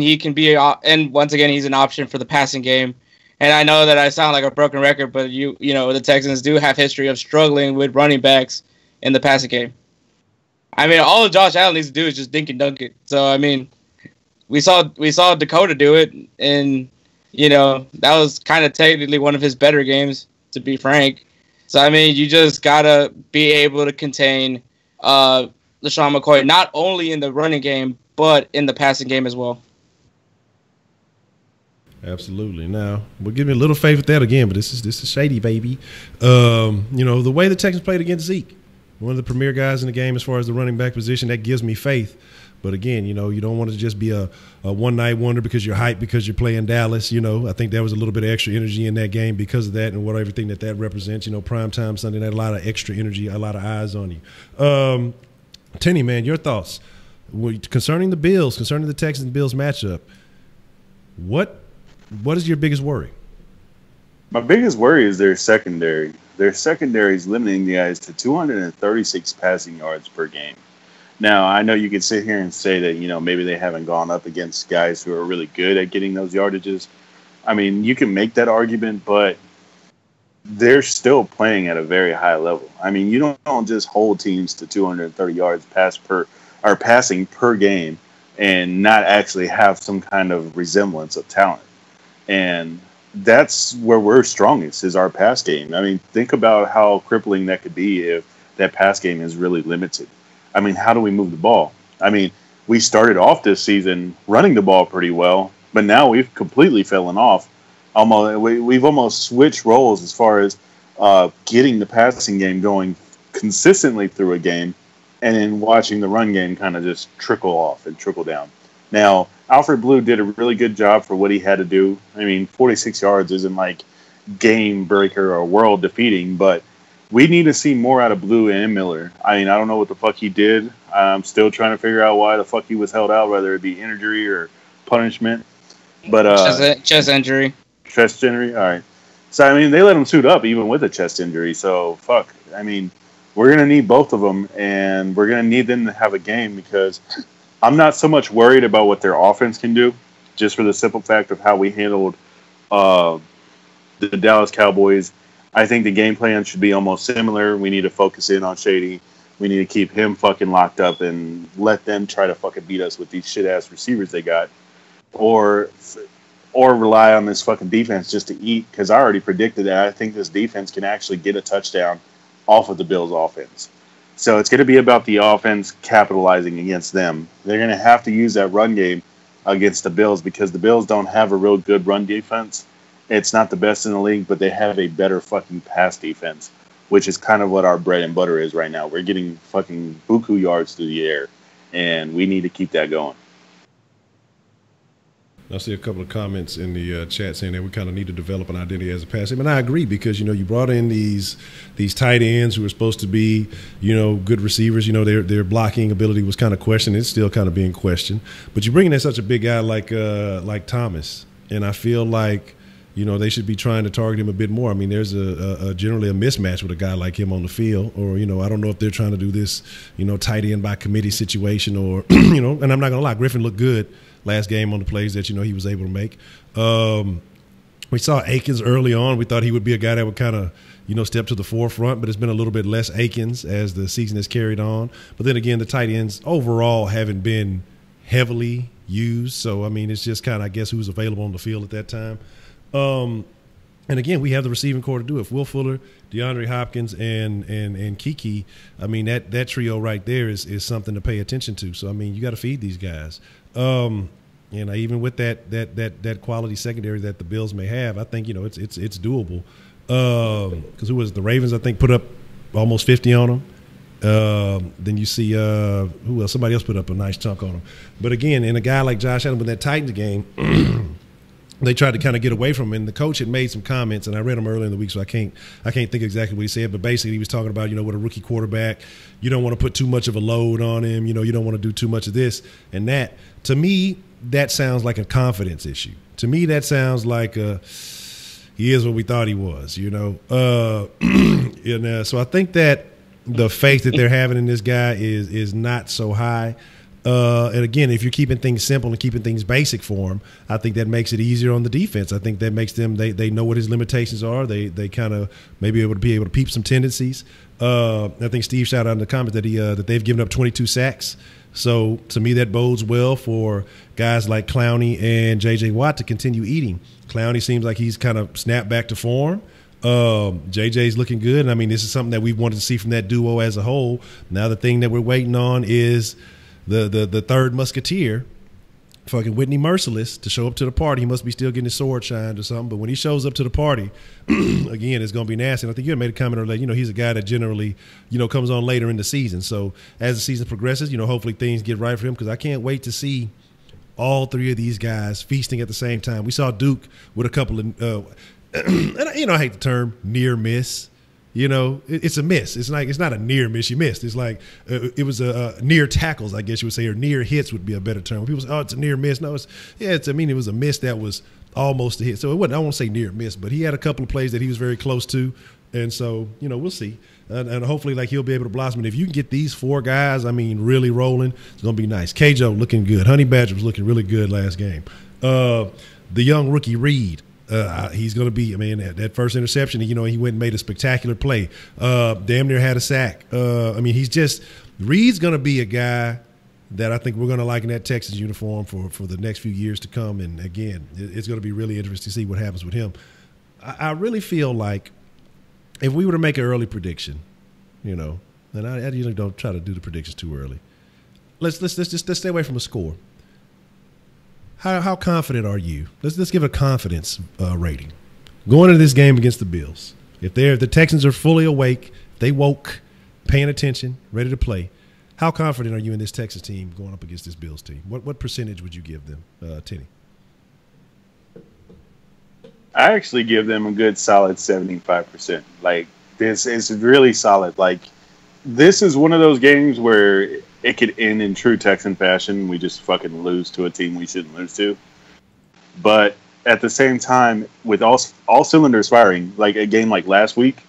he can be, and once again, he's an option for the passing game. And I know that I sound like a broken record, but you know, the Texans do have history of struggling with running backs in the passing game. I mean, all Josh Allen needs to do is just dink and dunk it. So I mean, we saw Dakota do it, and you know, that was kind of technically one of his better games, to be frank. So I mean, you just gotta be able to contain LeSean McCoy, not only in the running game but in the passing game as well. Absolutely. Now, we'll give me a little faith with that again, but this is shady, baby. You know, the way the Texans played against Zeke, one of the premier guys in the game as far as the running back position, that gives me faith. But again, you know, you don't want to just be a one-night wonder because you're hyped because you're playing Dallas. You know, I think there was a little bit of extra energy in that game because of that and everything that represents. You know, primetime Sunday night, a lot of extra energy, a lot of eyes on you. Tenny, man, your thoughts concerning the Bills, concerning the Texans Bills matchup. What is your biggest worry? My biggest worry is their secondary. Their secondary is limiting the guys to 236 passing yards per game. Now, I know you could sit here and say that, you know, maybe they haven't gone up against guys who are really good at getting those yardages. I mean, you can make that argument, but they're still playing at a very high level. I mean, you don't just hold teams to 230 yards passing per game and not actually have some kind of resemblance of talent. And that's where we're strongest, is our pass game. I mean, think about how crippling that could be if that pass game is really limited. I mean, how do we move the ball? I mean, we started off this season running the ball pretty well, but now we've completely fallen off. We've almost switched roles as far as getting the passing game going consistently through a game, and then watching the run game kind of just trickle off and trickle down. Now, Alfred Blue did a really good job for what he had to do. I mean, 46 yards isn't like game breaker or world defeating, but we need to see more out of Blue and Miller. I mean, I don't know what the fuck he did. I'm still trying to figure out why the fuck he was held out, whether it be injury or punishment. But chest injury. Chest injury. All right. So I mean, they let him suit up even with a chest injury. So fuck. I mean, we're gonna need both of them, and we're gonna need them to have a game because I'm not so much worried about what their offense can do, just for the simple fact of how we handled the Dallas Cowboys. I think the game plan should be almost similar. We need to focus in on Shady. We need to keep him fucking locked up and let them try to fucking beat us with these shit ass receivers they got, or rely on this fucking defense just to eat. Because I already predicted that I think this defense can actually get a touchdown off of the Bills' offense. So it's going to be about the offense capitalizing against them. They're going to have to use that run game against the Bills because the Bills don't have a real good run defense. It's not the best in the league, but they have a better fucking pass defense, which is kind of what our bread and butter is right now. We're getting fucking buku yards through the air, and we need to keep that going. I see a couple of comments in the chat saying that we kind of need to develop an identity as a pass team, and I agree because you brought in these tight ends who are supposed to be good receivers. Their blocking ability was kind of questioned. It's still kind of being questioned, but you bring in such a big guy like Thomas, and I feel like they should be trying to target him a bit more. I mean, there's generally a mismatch with a guy like him on the field, or I don't know if they're trying to do this tight end by committee situation, or and I'm not gonna lie, Griffin looked good last game on the plays that he was able to make. We saw Akins early on. We thought he would be a guy that would kind of step to the forefront, but it's been a little bit less Akins as the season has carried on. But then again, the tight ends overall haven't been heavily used, so I mean it's just kind of I guess who's available on the field at that time. And again, we have the receiving core to do it. Will Fuller, DeAndre Hopkins, and Kiki. I mean, that trio right there is something to pay attention to. So I mean, you got to feed these guys. Even with that quality secondary that the Bills may have, I think it's doable. Because who was it? The Ravens? I think put up almost 50 on them. Then you see who else? Somebody else put up a nice chunk on them. But again, in a guy like Josh Allen with that Titans game. They tried to kind of get away from him, and the coach had made some comments, and I read them earlier in the week, so I can't think exactly what he said, but basically he was talking about, with a rookie quarterback, you don't want to put too much of a load on him, you don't want to do too much of this and that. To me, that sounds like a confidence issue. To me, that sounds like he is what we thought he was, so I think that the faith that they're having in this guy is not so high. And again, if you're keeping things simple and keeping things basic for him, I think that makes it easier on the defense. I think that makes them they know what his limitations are. They kind of may be able to peep some tendencies. I think Steve shouted out in the comments that that they've given up 22 sacks. So to me, that bodes well for guys like Clowney and J.J. Watt to continue eating. Clowney seems like he's kind of snapped back to form. JJ's looking good. And I mean, this is something that we've wanted to see from that duo as a whole. Now the thing that we're waiting on is the third musketeer, fucking Whitney Merciless, to show up to the party. He must be still getting his sword shined or something. But when he shows up to the party, again, it's going to be nasty. And I think you had made a comment earlier, he's a guy that generally, comes on later in the season. So as the season progresses, hopefully things get right for him, because I can't wait to see all three of these guys feasting at the same time. We saw Duke with a couple of, and I hate the term near miss. It's a miss. It's not a near miss. You missed. It's like it was a near tackles, I guess you would say, or near hits would be a better term. When people say, "Oh, it's a near miss," no, it was a miss that was almost a hit. So it wasn't. I won't say near miss, but he had a couple of plays that he was very close to, and so we'll see. And hopefully, he'll be able to blossom. And if you can get these four guys, really rolling, it's gonna be nice. K-Joe looking good. Honey Badger was looking really good last game. The young rookie Reed. He's going to be, that first interception, he went and made a spectacular play. Damn near had a sack. Reed's going to be a guy that I think we're going to like in that Texans uniform for the next few years to come. And again, it's going to be really interesting to see what happens with him. I really feel like if we were to make an early prediction, and I usually don't try to do the predictions too early. Let's stay away from a score. How confident are you? Let's give a confidence rating going into this game against the Bills. If the Texans are fully awake, they woke, paying attention, ready to play. How confident are you in this Texas team going up against this Bills team? What percentage would you give them, Tenny? I actually give them a good solid 75%. This is really solid. Like, this is one of those games where it could end in true Texan fashion. We just fucking lose to a team we shouldn't lose to. But at the same time, with all cylinders firing, like a game like last week,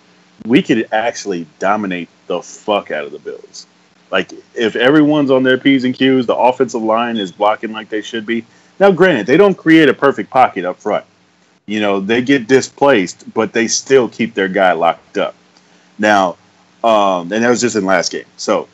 we could actually dominate the fuck out of the Bills. Like, if everyone's on their P's and Q's, the offensive line is blocking like they should be. Now, granted, they don't create a perfect pocket up front. You know, they get displaced, but they still keep their guy locked up. Now, and that was just in last game. So,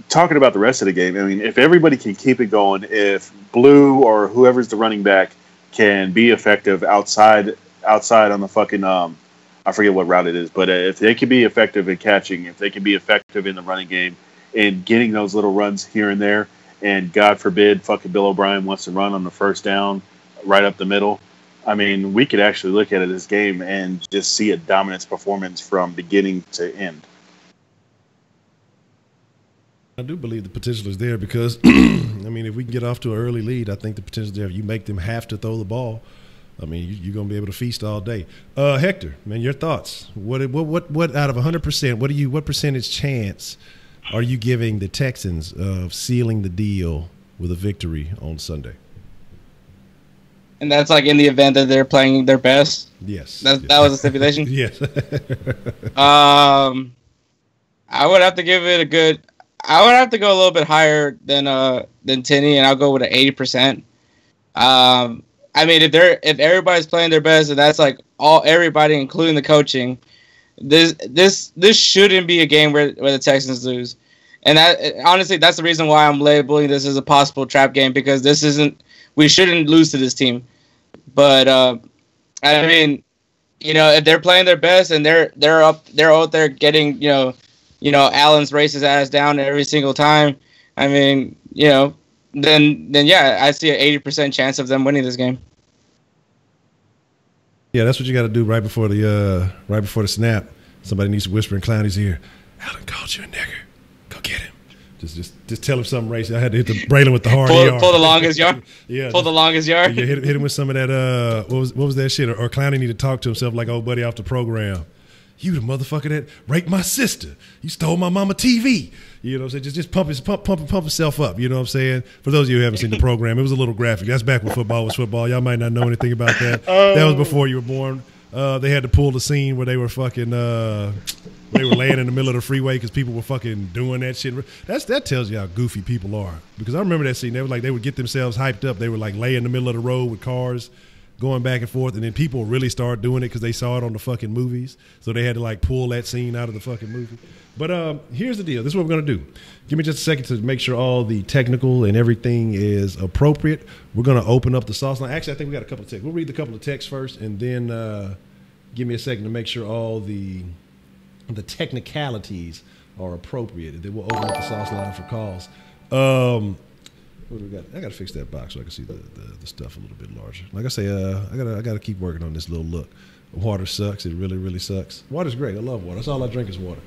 talking about the rest of the game, I mean, if everybody can keep it going, if Blue or whoever's the running back can be effective outside on the fucking I forget what route it is, but if they can be effective in catching, if they can be effective in the running game and getting those little runs here and there, and God forbid fucking Bill O'Brien wants to run on the first down right up the middle, I mean, we could actually look at this game and just see a dominance performance from beginning to end. I do believe the potential is there because, I mean, if we can get off to an early lead, I think the potential is there. If you make them have to throw the ball, I mean, you're going to be able to feast all day. Hector, man, your thoughts. What out of 100%, what percentage chance are you giving the Texans of sealing the deal with a victory on Sunday? And that's like in the event that they're playing their best? Yes. That was a stipulation? Yes. I would have to give it a good – I would have to go a little bit higher than Tinny, and I'll go with an 80%. I mean, if everybody's playing their best, and that's like everybody, including the coaching, this shouldn't be a game where the Texans lose. And that, honestly, that's the reason why I'm labeling this as a possible trap game, because we shouldn't lose to this team. But I mean, you know, if they're playing their best and they're out there getting Allen's races ass down every single time, I mean, you know, then yeah, I see an 80% chance of them winning this game. Yeah, that's what you got to do right before the snap. Somebody needs to whisper in Clowney's ear, "Allen called you a nigger. Go get him." Just tell him something racist. I had to hit the Braylon with the hard ER. Pull the longest yard. Yeah, pull the longest yard. Yeah, hit him with some of that. What was that shit? Or Clowney need to talk to himself like old buddy off the program. You the motherfucker that raped my sister. You stole my mama TV. You know what I'm saying? Just pump himself up. You know what I'm saying? For those of you who haven't seen the program, it was a little graphic. That's back when football was football. Y'all might not know anything about that. That was before you were born. They had to pull the scene where they were fucking they were laying in the middle of the freeway because people were fucking doing that shit. That tells you how goofy people are. Because I remember that scene. They would get themselves hyped up. They would like lay in the middle of the road with cars going back and forth, and then people really started doing it because they saw it on the fucking movies. So they had to like pull that scene out of the fucking movie. But here's the deal. This is what we're going to do. Give me just a second to make sure all the technical and everything is appropriate. We're going to open up the sauce line. Actually, I think we got a couple of texts. We'll read a couple of texts first, and then give me a second to make sure all the technicalities are appropriate. And then we'll open up the sauce line for calls. What do we got? I got to fix that box so I can see the stuff a little bit larger. Like I say, I gotta keep working on this little look. Water sucks. It really, really sucks. Water's great. I love water. That's all I drink is water.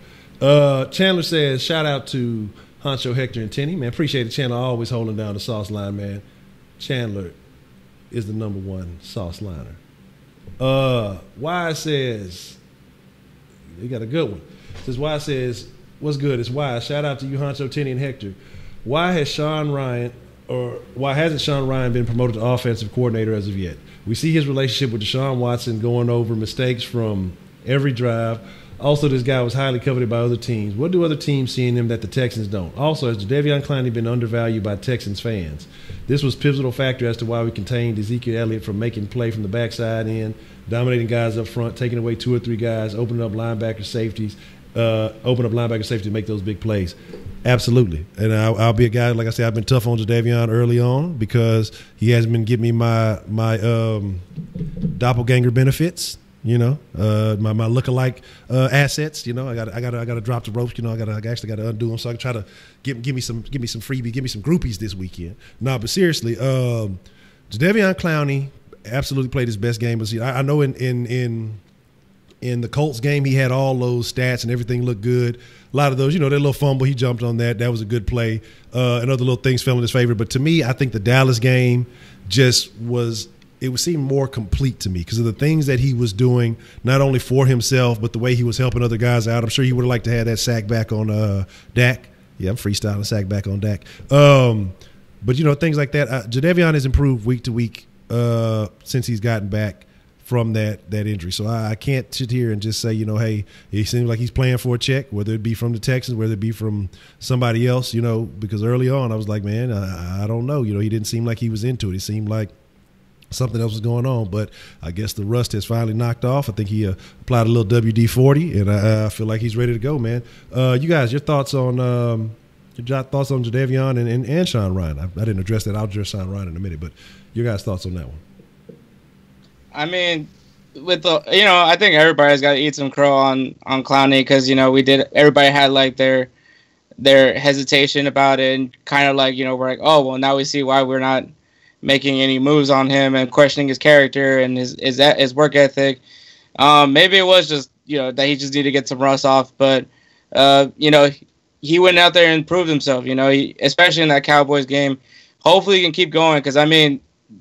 Chandler says, shout out to Honcho, Hector, and Tenny. Man, appreciate it. Chandler always holding down the sauce line, man. Chandler is the #1 sauce liner. Wise says, you got a good one. Says, Wise says, what's good? It's Wise. Shout out to you, Honcho, Tenny, and Hector. Why hasn't Sean Ryan been promoted to offensive coordinator as of yet? We see his relationship with Deshaun Waston going over mistakes from every drive. Also, this guy was highly coveted by other teams. What do other teams see in him that the Texans don't? Also, has Jadeveon Clowney been undervalued by Texans fans? This was a pivotal factor as to why we contained Ezekiel Elliott from making play from the backside in, dominating guys up front, taking away 2 or 3 guys, opening up linebacker safeties to make those big plays. Absolutely. And I'll be a guy, like I said, I've been tough on Jadeveon early on because he hasn't been giving me my doppelganger benefits, you know, my lookalike assets. You know, I gotta drop the ropes. You know, I actually gotta undo them so I can try to give me some freebie, give me some groupies this weekend. No, but seriously, Jadeveon Clowney absolutely played his best game. But I know in the Colts game, he had all those stats and everything looked good. A lot of those, you know, that little fumble, he jumped on that. That was a good play. And other little things fell in his favor. But to me, I think the Dallas game just was it seemed more complete to me because of the things that he was doing, not only for himself, but the way he was helping other guys out. I'm sure he would have liked to have that sack back on Dak. Yeah, I'm freestyling sack back on Dak. But, you know, things like that. Jadeveon has improved week to week since he's gotten back from that injury. So I can't sit here and just say, you know, hey, he seems like he's playing for a check, whether it be from the Texans, whether it be from somebody else, you know, because early on I was like, man, I don't know. You know, he didn't seem like he was into it. It seemed like something else was going on, but I guess the rust has finally knocked off. I think he applied a little WD-40, and I feel like he's ready to go, man. You guys, your thoughts on Jadeveon and Sean Ryan? I didn't address that. I'll address Sean Ryan in a minute, but your guys' thoughts on that one? I mean, with the, you know, I think everybody's got to eat some crow on Clowney because, you know, everybody had like their hesitation about it and kind of like, you know, we're like, oh, well, now we see why we're not making any moves on him and questioning his character and his work ethic. Maybe it was just, you know, that he just needed to get some rust off, but, you know, he went out there and proved himself, you know, especially in that Cowboys game. Hopefully he can keep going because, I mean,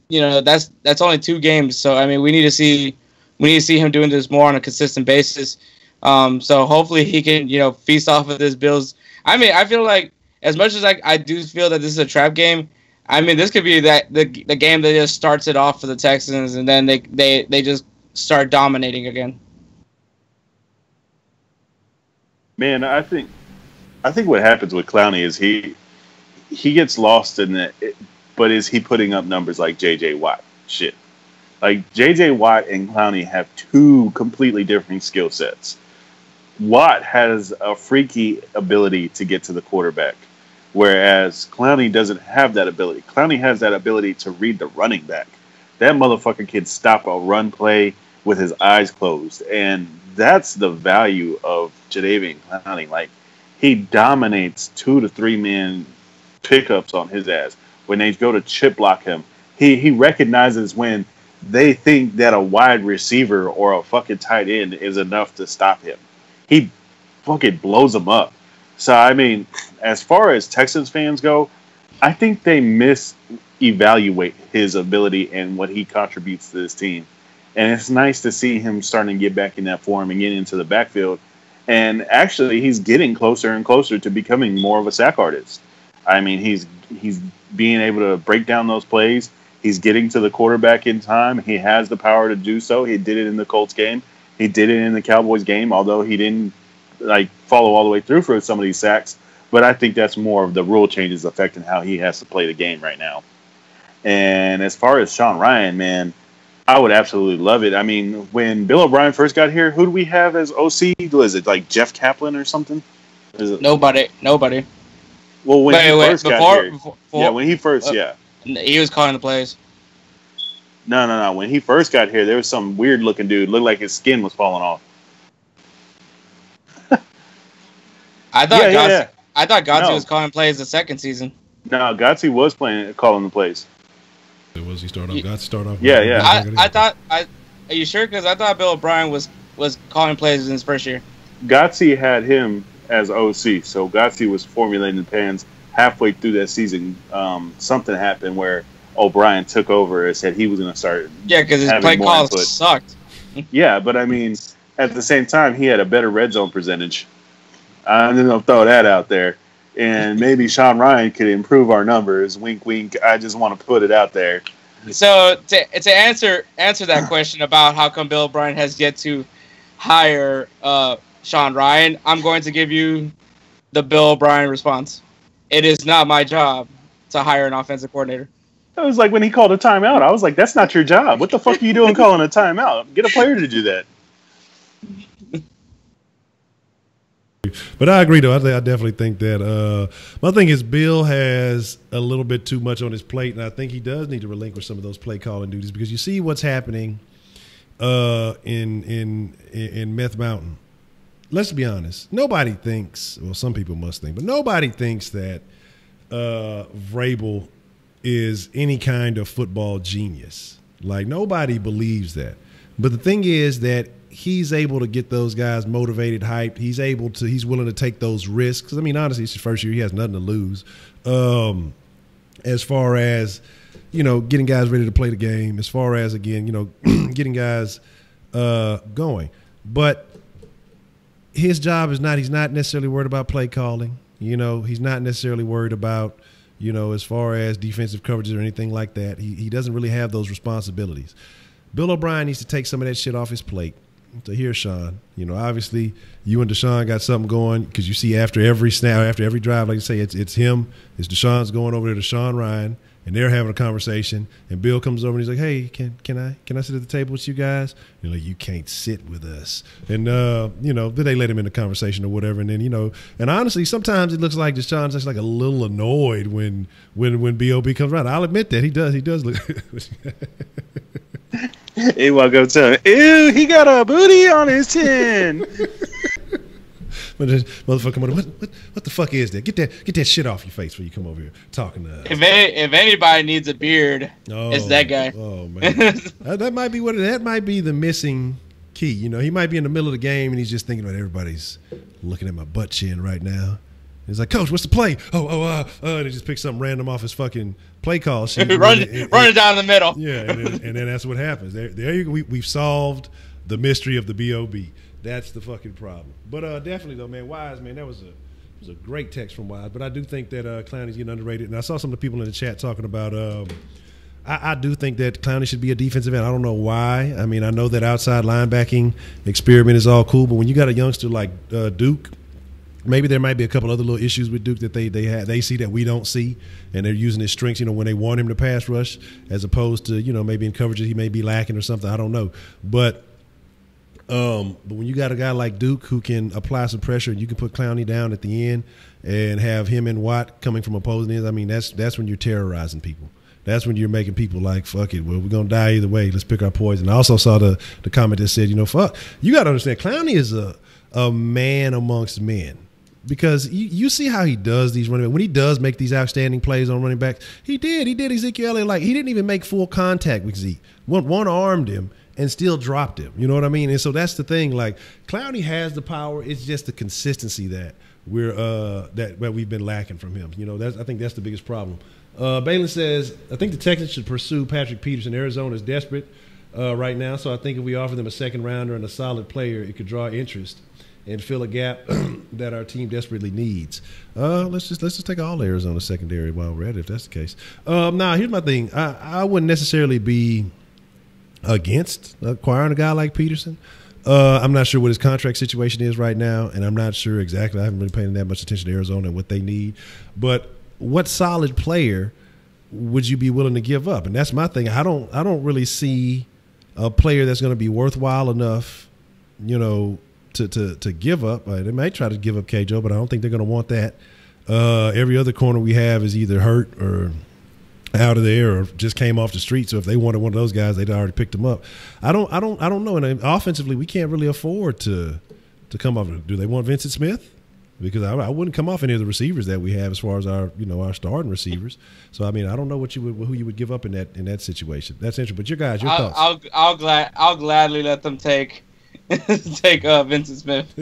you know, that's only 2 games. So, I mean, we need to see him doing this more on a consistent basis. So hopefully he can, you know, feast off of this Bills. I mean, I feel like as much as I do feel that this is a trap game, I mean, this could be the game that just starts it off for the Texans and then they just start dominating again. Man, I think what happens with Clowney is he gets lost in it. But is he putting up numbers like J.J. Watt? Shit. Like, J.J. Watt and Clowney have 2 completely different skill sets. Watt has a freaky ability to get to the quarterback, whereas Clowney doesn't have that ability. Clowney has that ability to read the running back. That motherfucker can stop a run play with his eyes closed, and that's the value of Jadeveon Clowney. Like, he dominates 2 to 3 man pickups on his ass. When they go to chip block him, he recognizes when they think that a wide receiver or a fucking tight end is enough to stop him. He fucking blows them up. So, I mean, as far as Texans fans go, I think they misevaluate his ability and what he contributes to this team. And it's nice to see him starting to get back in that form and get into the backfield. And actually, he's getting closer and closer to becoming more of a sack artist. I mean, he's being able to break down those plays. He's getting to the quarterback in time. He has the power to do so. He did it in the Colts game. He did it in the Cowboys game, although he didn't follow all the way through for some of these sacks. But I think that's more of the rule changes affecting how he has to play the game right now. And as far as Sean Ryan, man, I would absolutely love it. I mean, when Bill O'Brien first got here, who do we have as OC? Was it like Jeff Kaplan or something? Nobody. Well, when he first got here, when he first, he was calling the plays. No. When he first got here, there was some weird looking dude. Looked like his skin was falling off. I thought Gotze was calling plays the second season. No, Gotze was calling the plays. Was he start off? Yeah. I thought. Are you sure? Because I thought Bill O'Brien was calling plays in his first year. Gotze had him as OC, so Gotze was formulating the plans halfway through that season. Something happened where O'Brien took over and said he was going to start. Yeah, because his play calls sucked. Yeah, but I mean, at the same time, he had a better red zone percentage. I'm going to throw that out there. And maybe Sean Ryan could improve our numbers. Wink, wink. I just want to put it out there. So to answer that question about how come Bill O'Brien has yet to hire Sean Ryan, I'm going to give you the Bill O'Brien response. It is not my job to hire an offensive coordinator. It was like when he called a timeout. I was like, that's not your job. What the fuck are you doing calling a timeout? Get a player to do that. But I agree, though. I definitely think that my thing is Bill has a little bit too much on his plate, and I think he does need to relinquish some of those play calling duties because you see what's happening in Meth Mountain. Let's be honest. Nobody thinks, well, some people must think, but nobody thinks that Vrabel is any kind of football genius. Like, nobody believes that. But the thing is that he's able to get those guys motivated, hyped. He's willing to take those risks. I mean, honestly, it's his first year. He has nothing to lose. as far as, getting guys ready to play the game, as far as, again, getting guys going. But his job is he's not necessarily worried about play calling. He's not necessarily worried about, as far as defensive coverages or anything like that. He doesn't really have those responsibilities. Bill O'Brien needs to take some of that shit off his plate. So here's Sean. Obviously you and Deshaun got something going because you see after every snap, after every drive, like you say, it's him, it's Deshaun's going over to Deshaun Ryan, and they're having a conversation. And Bill comes over and he's like, "Hey, can I sit at the table with you guys?" You're like, "You can't sit with us." And then they let him in the conversation or whatever. And then and honestly, sometimes it looks like Deshaun's just like a little annoyed when Bob comes around. I'll admit that he does look. He walk up to him. Ew, he got a booty on his chin. But this motherfucker, what the fuck is that? Get that shit off your face before you come over here talking to us. If anybody needs a beard, it's that guy. Oh man, that might be that might be the missing key. He might be in the middle of the game and he's just thinking about everybody's looking at my butt chin right now. He's like, "Coach, what's the play?" And he just picks something random off his fucking play call sheet. Run it down the middle. Yeah, and then that's what happens. There you go. We've solved the mystery of the BOB. That's the fucking problem. But definitely though, man, Wise, man, that was a great text from Wise. But I do think that Clowney's getting underrated. And I saw some of the people in the chat talking about. I do think that Clowney should be a defensive end. I don't know why. I mean, I know that outside linebacking experiment is all cool, but when you got a youngster like Duke. Maybe there might be a couple other little issues with Duke that they see that we don't see, and they're using his strengths, when they want him to pass rush, as opposed to, maybe in coverages he may be lacking or something. I don't know. But when you got a guy like Duke who can apply some pressure, and you can put Clowney down at the end and have him and Watt coming from opposing ends, I mean, that's when you're terrorizing people. That's when you're making people like, fuck it, well, we're going to die either way. Let's pick our poison. I also saw the comment that said, fuck. You got to understand, Clowney is a man amongst men. Because you see how he does these running backs. When he does make these outstanding plays on running backs, he did Ezekiel Elliott. Like, he didn't even make full contact with Zeke. One armed him and still dropped him. You know what I mean? And so that's the thing. Like, Clowney has the power. It's just the consistency that we've been lacking from him. I think that's the biggest problem. Balin says, I think the Texans should pursue Patrick Peterson. Arizona is desperate right now, so I think if we offer them a second rounder and a solid player, it could draw interest and fill a gap that our team desperately needs. Let's just take all Arizona secondary while we're at it, if that's the case. Now, here's my thing. I wouldn't necessarily be against acquiring a guy like Peterson. I'm not sure what his contract situation is right now, and I'm not sure exactly. I haven't really paid that much attention to Arizona and what they need. But what solid player would you be willing to give up? And that's my thing. I don't really see a player that's going to be worthwhile enough, to give up. They might try to give up K-Joe, but I don't think they're going to want that. Every other corner we have is either hurt or out of there or just came off the street. So if they wanted one of those guys, they'd already picked them up. I don't know. And offensively, we can't really afford to come off. Do they want Vincent Smith? Because I wouldn't come off any of the receivers that we have as far as our starting receivers. So I mean, I don't know who you would give up in that situation. That's interesting. But your thoughts? I'll gladly let them take Vincent Smith.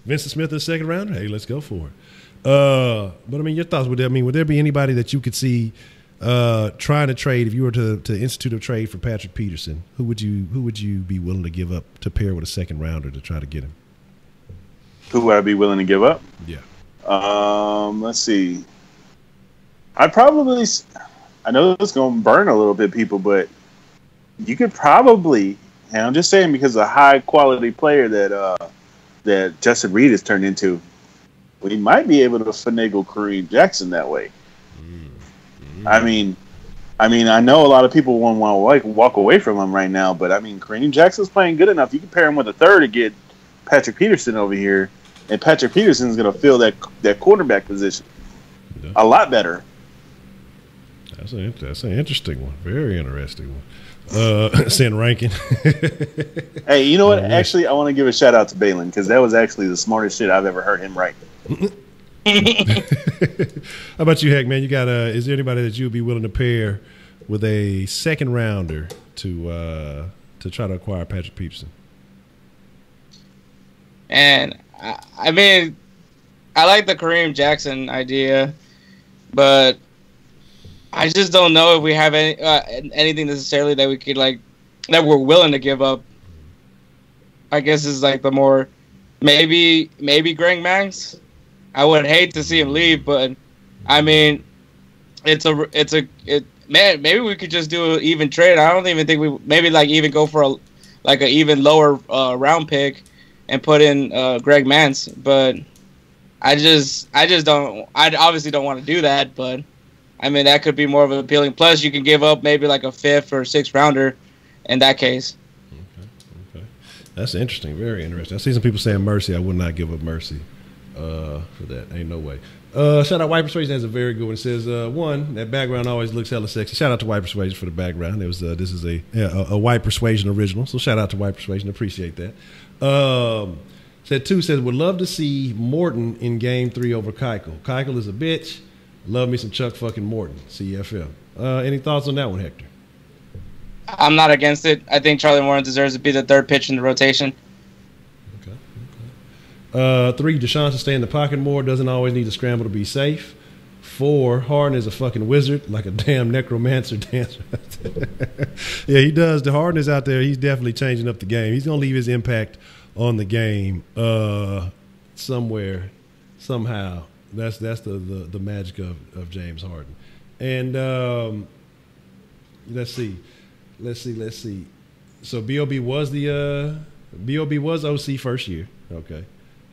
Vincent Smith is second rounder. Hey, let's go for it. But I mean, your thoughts? Would there be anybody that you could see trying to trade if you were to institute a trade for Patrick Peterson? Who would you be willing to give up to pair with a second rounder to try to get him? Who would I be willing to give up? Yeah. Let's see. I know it's going to burn a little bit, people, but you could probably. And I'm just saying because of a high-quality player that Justin Reed has turned into, we might be able to finagle Kareem Jackson that way. Mm-hmm. I mean, I know a lot of people won't want to walk away from him right now, but I mean, Kareem Jackson's playing good enough. You can pair him with a third to get Patrick Peterson over here, and Patrick Peterson's going to fill that quarterback position a lot better. That's an interesting one. Very interesting one. Send Rankin. Hey, you know what? Actually, I want to give a shout out to Balin because that was actually the smartest shit I've ever heard him write. How about you, Heck, man? You got is there anybody that you would be willing to pair with a second rounder to try to acquire Patrick Peterson? And I mean, I like the Kareem Jackson idea, but I just don't know if we have anything necessarily that we could that we're willing to give up. I guess is like the more maybe Greg Max. I would hate to see him leave, but I mean, man. Maybe we could just do an even trade. I don't even think we maybe like even go for an even lower round pick and put in Greg Mance, but I just don't. I obviously don't want to do that, but I mean that could be more of an appealing. Plus, you can give up maybe like a 5th or 6th rounder in that case. Okay. That's interesting. Very interesting. I see some people saying Mercy. I would not give up Mercy for that. Ain't no way. Shout out White Persuasion has a very good one. It says one, that background always looks hella sexy. Shout out to White Persuasion for the background. It was this is a White Persuasion original. So shout out to White Persuasion. Appreciate that. Said 2 says would love to see Morton in Game 3 over Keuchel. Keuchel is a bitch. Love me some Chuck fucking Morton. CFL. Any thoughts on that one, Hector? I'm not against it. I think Charlie Morton deserves to be the 3rd pitch in the rotation. Okay. 3, Deshaun should stay in the pocket more. Doesn't always need to scramble to be safe. 4, Harden is a fucking wizard, like a damn necromancer dancer. Yeah, he does. The Harden is out there. He's definitely changing up the game. He's going to leave his impact on the game somewhere, somehow. That's the magic of James Harden. And let's see. So B.O.B. was OC first year. Okay.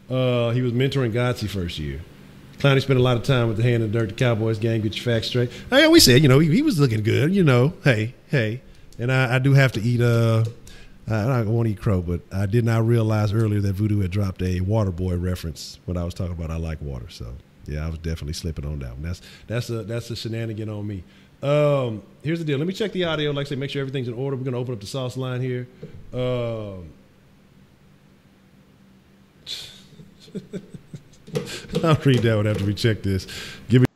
He was mentoring Godsey first year. Clowney spent a lot of time with the hand in the dirt. The Cowboys game, get your facts straight. Hey, we said, he was looking good, Hey. And I do have to eat I don't want to eat crow, but I did not realize earlier that Voodoo had dropped a Waterboy reference when I was talking about I like water. So yeah, I was definitely slipping on that one. That's a shenanigan on me. Here's the deal. Let me check the audio. Like I say, make sure everything's in order. We're gonna open up the sauce line here. I'll read that one after we check this. Give me.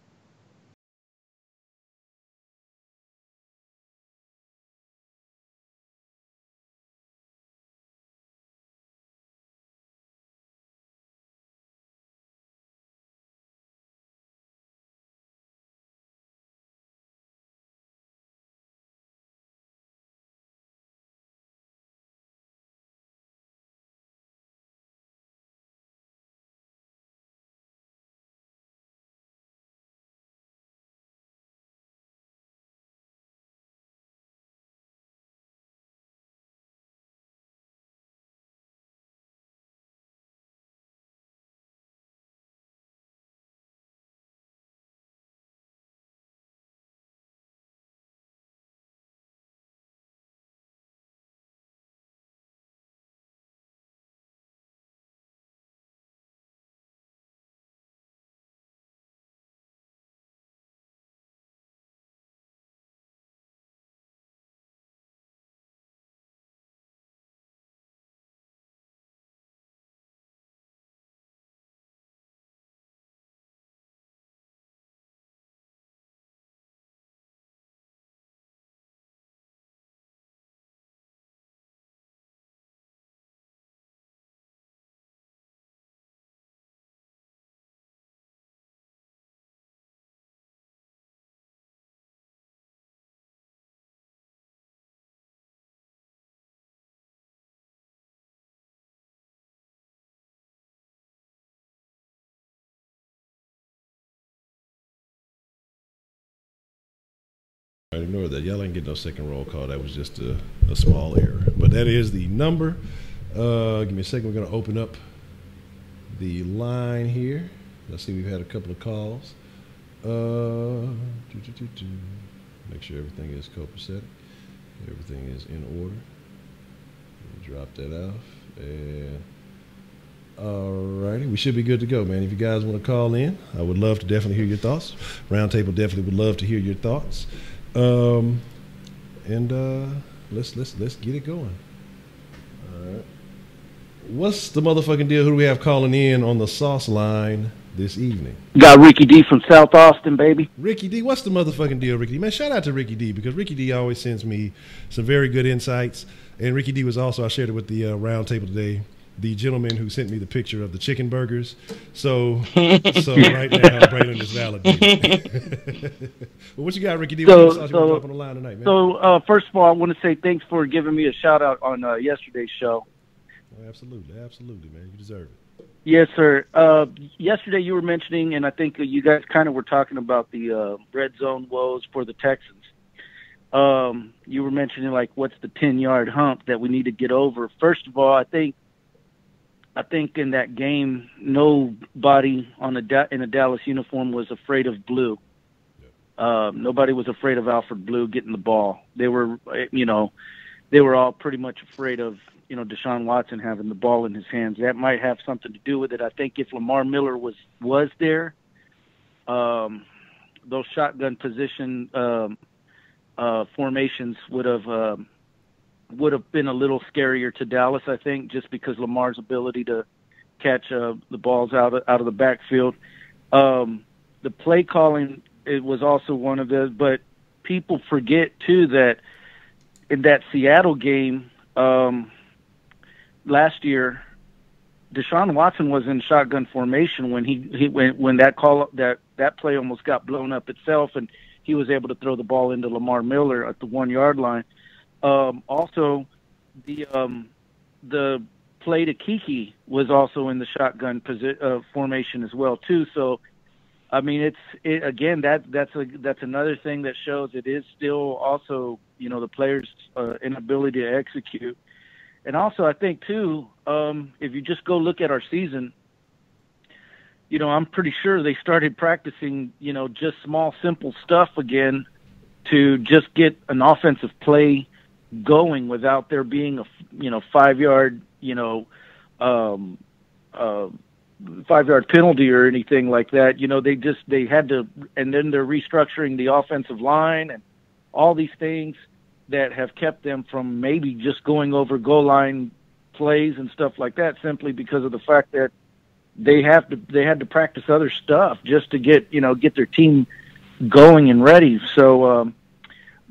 Ignore that. Y'all ain't get no second roll call. That was just a small error. But that is the number. Give me a second. We're going to open up the line here. Let's see. We've had a couple of calls. Make sure everything is copacetic. Everything is in order. Drop that off. And alrighty, we should be good to go, man. If you guys want to call in, I would love to definitely hear your thoughts. Roundtable definitely would love to hear your thoughts. Let's get it going. All right. What's the motherfucking deal? Who do we have calling in on the sauce line this evening? Got Ricky D from South Austin, baby. Ricky D, what's the motherfucking deal, Ricky D? Man, shout out to Ricky D, because Ricky D always sends me some very good insights. And Ricky D was also, I shared it with the round table today, the gentleman who sent me the picture of the chicken burgers. So right now, Braylon is validated. Well, what you got, Ricky D? What you drop on the line tonight, man? So, first of all, I want to say thanks for giving me a shout out on yesterday's show. Oh, absolutely, man. You deserve it. Yes, sir. Yesterday you were mentioning, and I think you guys kind of were talking about the red zone woes for the Texans. You were mentioning like what's the 10-yard hump that we need to get over. First of all, I think in that game nobody in a Dallas uniform was afraid of Blue. Nobody was afraid of Alfred Blue getting the ball. They were all pretty much afraid of Deshhaun Waston having the ball in his hands. That might have something to do with it. I think if Lamar Miller was there, those shotgun position formations would have been a little scarier to Dallas, I think, just because Lamar's ability to catch the balls out of the backfield. The play calling, it was also one of those, but people forget too that in that Seattle game last year, Deshaun Watson was in shotgun formation when when that play almost got blown up itself, and he was able to throw the ball into Lamar Miller at the 1-yard line. Also, the play to Kiki was also in the shotgun formation as well too. So, I mean, that's another thing that shows it is still also the players' inability to execute. And also, I think too, if you just go look at our season, I'm pretty sure they started practicing, just small, simple stuff again to just get an offensive play going without there being a 5-yard 5-yard penalty or anything like that. They had to, and then they're restructuring the offensive line and all these things that have kept them from maybe just going over goal line plays and stuff like that, simply because of the fact that they had to practice other stuff just to get their team going and ready. So,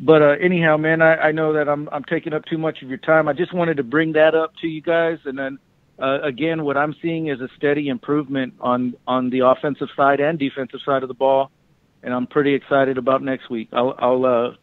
anyhow, man, I know that I'm taking up too much of your time. I just wanted to bring that up to you guys. And then, again, what I'm seeing is a steady improvement on the offensive side and defensive side of the ball. And I'm pretty excited about next week. I'll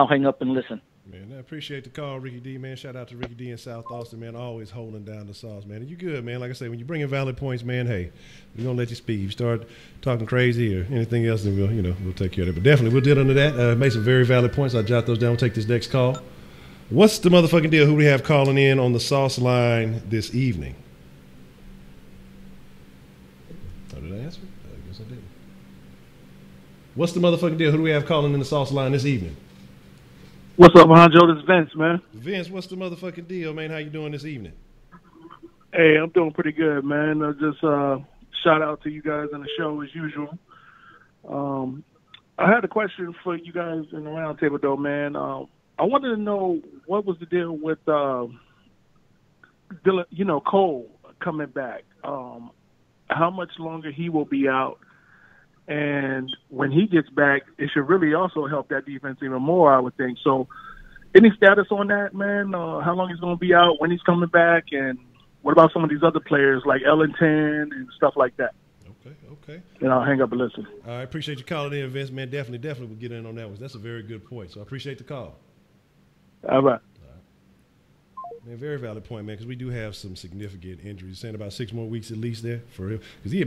hang up and listen. Man, I appreciate the call, Ricky D, man. Shout out to Ricky D in South Austin, man. Always holding down the sauce, man. And you good, man. Like I say, when you bring in valid points, man, hey, we're going to let you speak. If you start talking crazy or anything else, then we'll take care of it. But definitely, we'll deal under that. Make some very valid points. I'll jot those down. We'll take this next call. What's the motherfucking deal? Who we have calling in on the sauce line this evening? Oh, did I answer? I guess I didn't. What's the motherfucking deal? Who do we have calling in the sauce line this evening? What's up, Honcho? This is Vince, man. Vince, what's the motherfucking deal, man? How you doing this evening? Hey, I'm doing pretty good, man. Just shout out to you guys on the show as usual. I had a question for you guys in the roundtable, though, man. I wanted to know what was the deal with Cole coming back. How much longer he will be out, and when he gets back, it should really also help that defense even more, I would think. So, any status on that, man? How long he's going to be out, when he's coming back, and what about some of these other players like Ellington and stuff like that? Okay. And I'll hang up and listen. I appreciate you calling in, Vince, man. Definitely we'll get in on that one. That's a very good point. So I appreciate the call. All right. Man, very valid point, man, because we do have some significant injuries. Saying about 6 more weeks at least there for him. Because,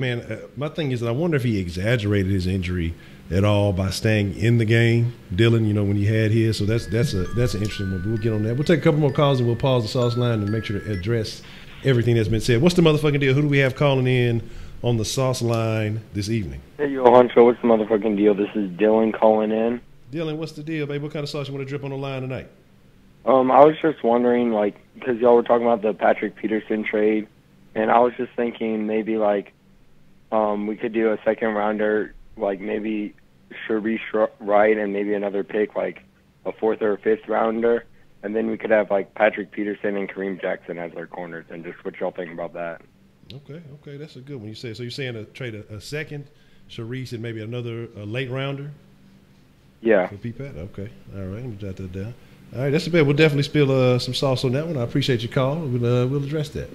my thing is that I wonder if he exaggerated his injury at all by staying in the game, Dylan, when he had his. So that's an interesting one. But we'll get on that. We'll take a couple more calls and we'll pause the sauce line and make sure to address everything that's been said. What's the motherfucking deal? Who do we have calling in on the sauce line this evening? Hey, yo, Honcho, what's the motherfucking deal? This is Dylan calling in. Dylan, what's the deal, baby? What kind of sauce you want to drip on the line tonight? I was just wondering, because y'all were talking about the Patrick Peterson trade, and I was just thinking maybe, we could do a second rounder, maybe Sharice Wright and maybe another pick, like a 4th or a 5th rounder, and then we could have, Patrick Peterson and Kareem Jackson as our corners, and just what y'all think about that. Okay, that's a good one. So you're saying to trade a second, Sharice, and maybe another late rounder? Yeah. For P-Pat? Okay. All right, let me jot that down. All right, that's a bit. We'll definitely spill some sauce on that one. I appreciate your call. We'll address that.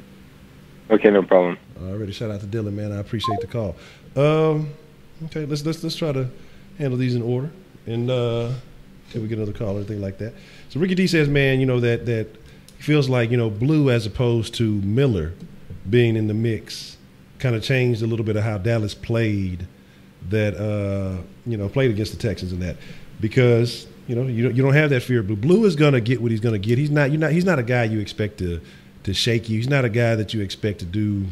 Okay, no problem. Already, shout out to Dylan, man. I appreciate the call. Okay, let's try to handle these in order, and till we get another call or anything like that. So Ricky D says, man, that feels like Blue as opposed to Miller being in the mix kind of changed a little bit of how Dallas played played against the Texans and that, because you don't have that fear. But Blue is gonna get what he's gonna get. He's not a guy you expect to shake you. He's not a guy that you expect to do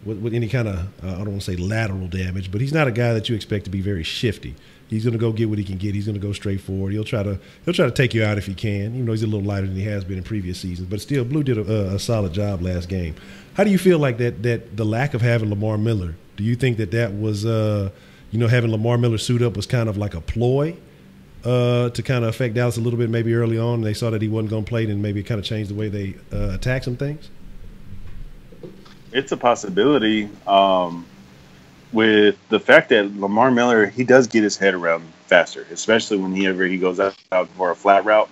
with any kind of I don't want to say lateral damage, but he's not a guy that you expect to be very shifty. He's going to go get what he can get. He's going to go straight forward. He'll try to take you out if he can. Even though he's a little lighter than he has been in previous seasons, but still, Blue did a solid job last game. How do you feel like that the lack of having Lamar Miller? Do you think that was having Lamar Miller suit up was kind of like a ploy to kind of affect Dallas a little bit maybe early on? And they saw that he wasn't going to play, and maybe it kind of changed the way they attack some things. It's a possibility. With the fact that Lamar Miller, he does get his head around faster, especially whenever he goes out for a flat route,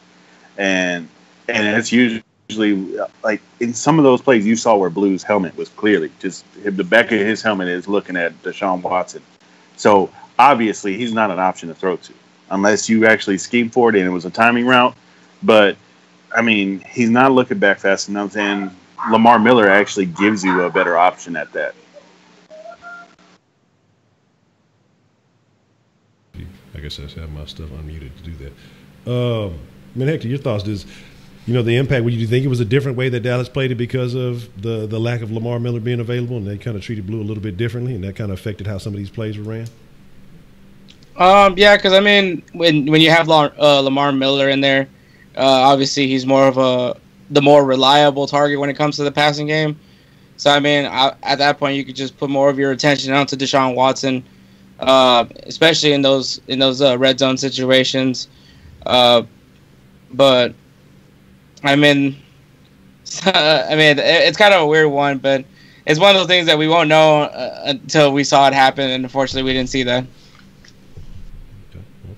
and it's usually like in some of those plays you saw where Blue's helmet was clearly just the back of his helmet is looking at Deshaun Watson, so obviously he's not an option to throw to unless you actually scheme for it and it was a timing route. But I mean, he's not looking back fast enough, and Lamar Miller actually gives you a better option at that. I guess I have my stuff unmuted to do that. Man, Hector, your thoughts? Does the impact? Would you think it was a different way that Dallas played it because of the lack of Lamar Miller being available, and they kind of treated Blue a little bit differently, and that kind of affected how some of these plays were ran? Yeah, because I mean, when you have Lamar Miller in there, obviously he's more of the more reliable target when it comes to the passing game. So I mean, at that point, you could just put more of your attention onto Deshaun Watson. Especially in those red zone situations, but I mean, it's kind of a weird one, but it's one of those things that we won't know until we saw it happen, and unfortunately, we didn't see that.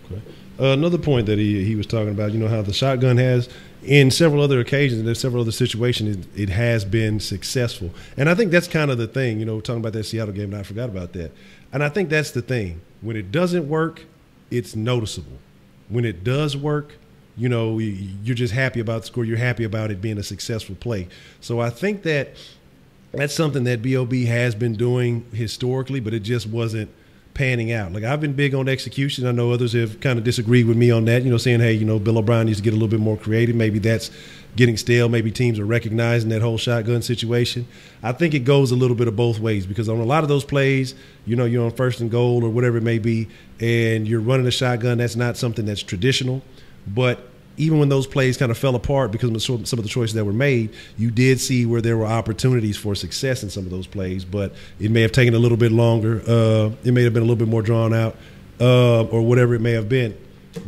Okay. Another point that he was talking about, how the shotgun has, in several other occasions, there's several other situations, it has been successful, and I think that's kind of the thing. Talking about that Seattle game, and I forgot about that. And I think that's the thing. When it doesn't work, it's noticeable. When it does work, you're just happy about the score. You're happy about it being a successful play. So I think that's something that BOB has been doing historically, but it just wasn't panning out. Like, I've been big on execution. I know others have kind of disagreed with me on that, saying, hey, Bill O'Brien needs to get a little bit more creative. Maybe that's getting stale. Maybe teams are recognizing that whole shotgun situation. I think it goes a little bit of both ways, because on a lot of those plays, you're on 1st and goal or whatever it may be, and you're running a shotgun. That's not something that's traditional. But even when those plays kind of fell apart because of some of the choices that were made, you did see where there were opportunities for success in some of those plays. But it may have taken a little bit longer. It may have been a little bit more drawn out, or whatever it may have been.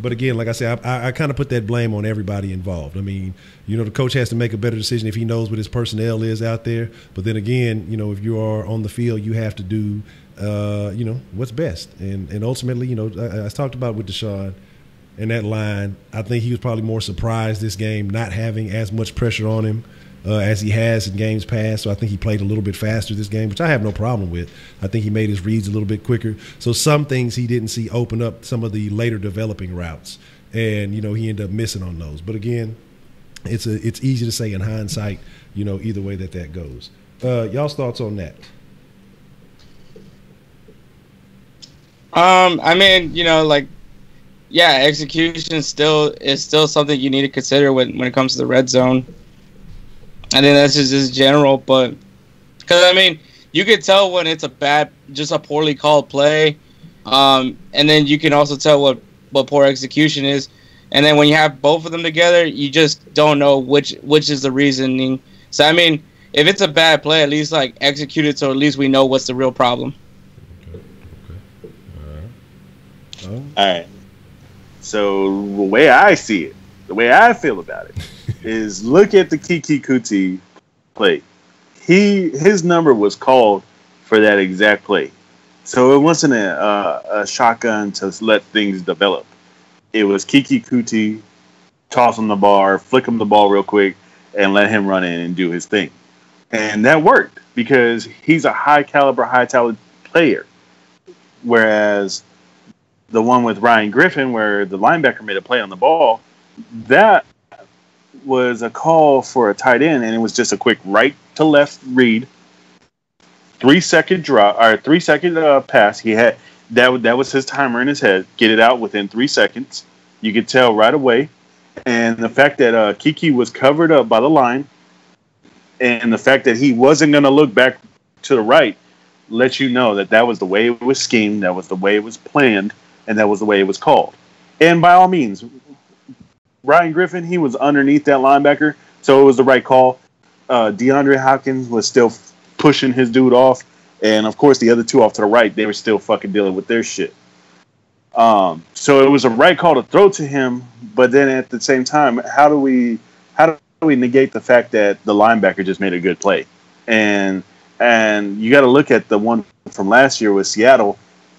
But again, like I said, I kind of put that blame on everybody involved. I mean, the coach has to make a better decision if he knows what his personnel is out there. But then again, if you are on the field, you have to do, what's best. And ultimately, I talked about with Deshaun and that line. I think he was probably more surprised this game not having as much pressure on him as he has in games past. So I think he played a little bit faster this game, which I have no problem with. I think he made his reads a little bit quicker. So some things he didn't see open up some of the later developing routes. And, he ended up missing on those. But again, it's easy to say in hindsight, either way that goes. Y'all's thoughts on that? I mean, execution is still something you need to consider when it comes to the red zone. I think that's just general, but because I mean, you can tell when it's just a poorly called play, and then you can also tell what poor execution is, and then when you have both of them together, you just don't know which is the reasoning. So I mean, if it's a bad play, at least execute it, so at least we know what's the real problem. Okay. All right. So the way I see it, the way I feel about it, is look at the Kiki Kuti play. His number was called for that exact play. So it wasn't a shotgun to let things develop. It was Kiki Kuti, toss him the ball, flick him the ball real quick, and let him run in and do his thing. And that worked because he's a high caliber, high talent player. Whereas the one with Ryan Griffin, where the linebacker made a play on the ball, that was a call for a tight end, and it was just a quick right to left read, 3-second drop or 3-second pass. He had that was his timer in his head. Get it out within 3 seconds. You could tell right away. And the fact that Kiki was covered up by the line, and the fact that he wasn't going to look back to the right, lets you know that that was the way it was schemed, that was the way it was planned, and that was the way it was called. And by all means, Ryan Griffin, he was underneath that linebacker, so it was the right call. DeAndre Hopkins was still pushing his dude off, and of course the other two off to the right, they were still fucking dealing with their shit. So it was a right call to throw to him, but then at the same time, how do we negate the fact that the linebacker just made a good play? And you got to look at the one from last year with Seattle.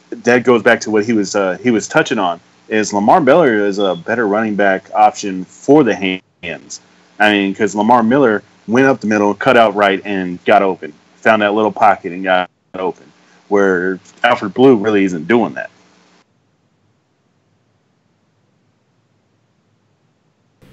That goes back to what he was touching on. Is Lamar Miller is a better running back option for the hands. I mean, because Lamar Miller went up the middle, cut out right, and got open. Found that little pocket and got open. Where Alfred Blue really isn't doing that.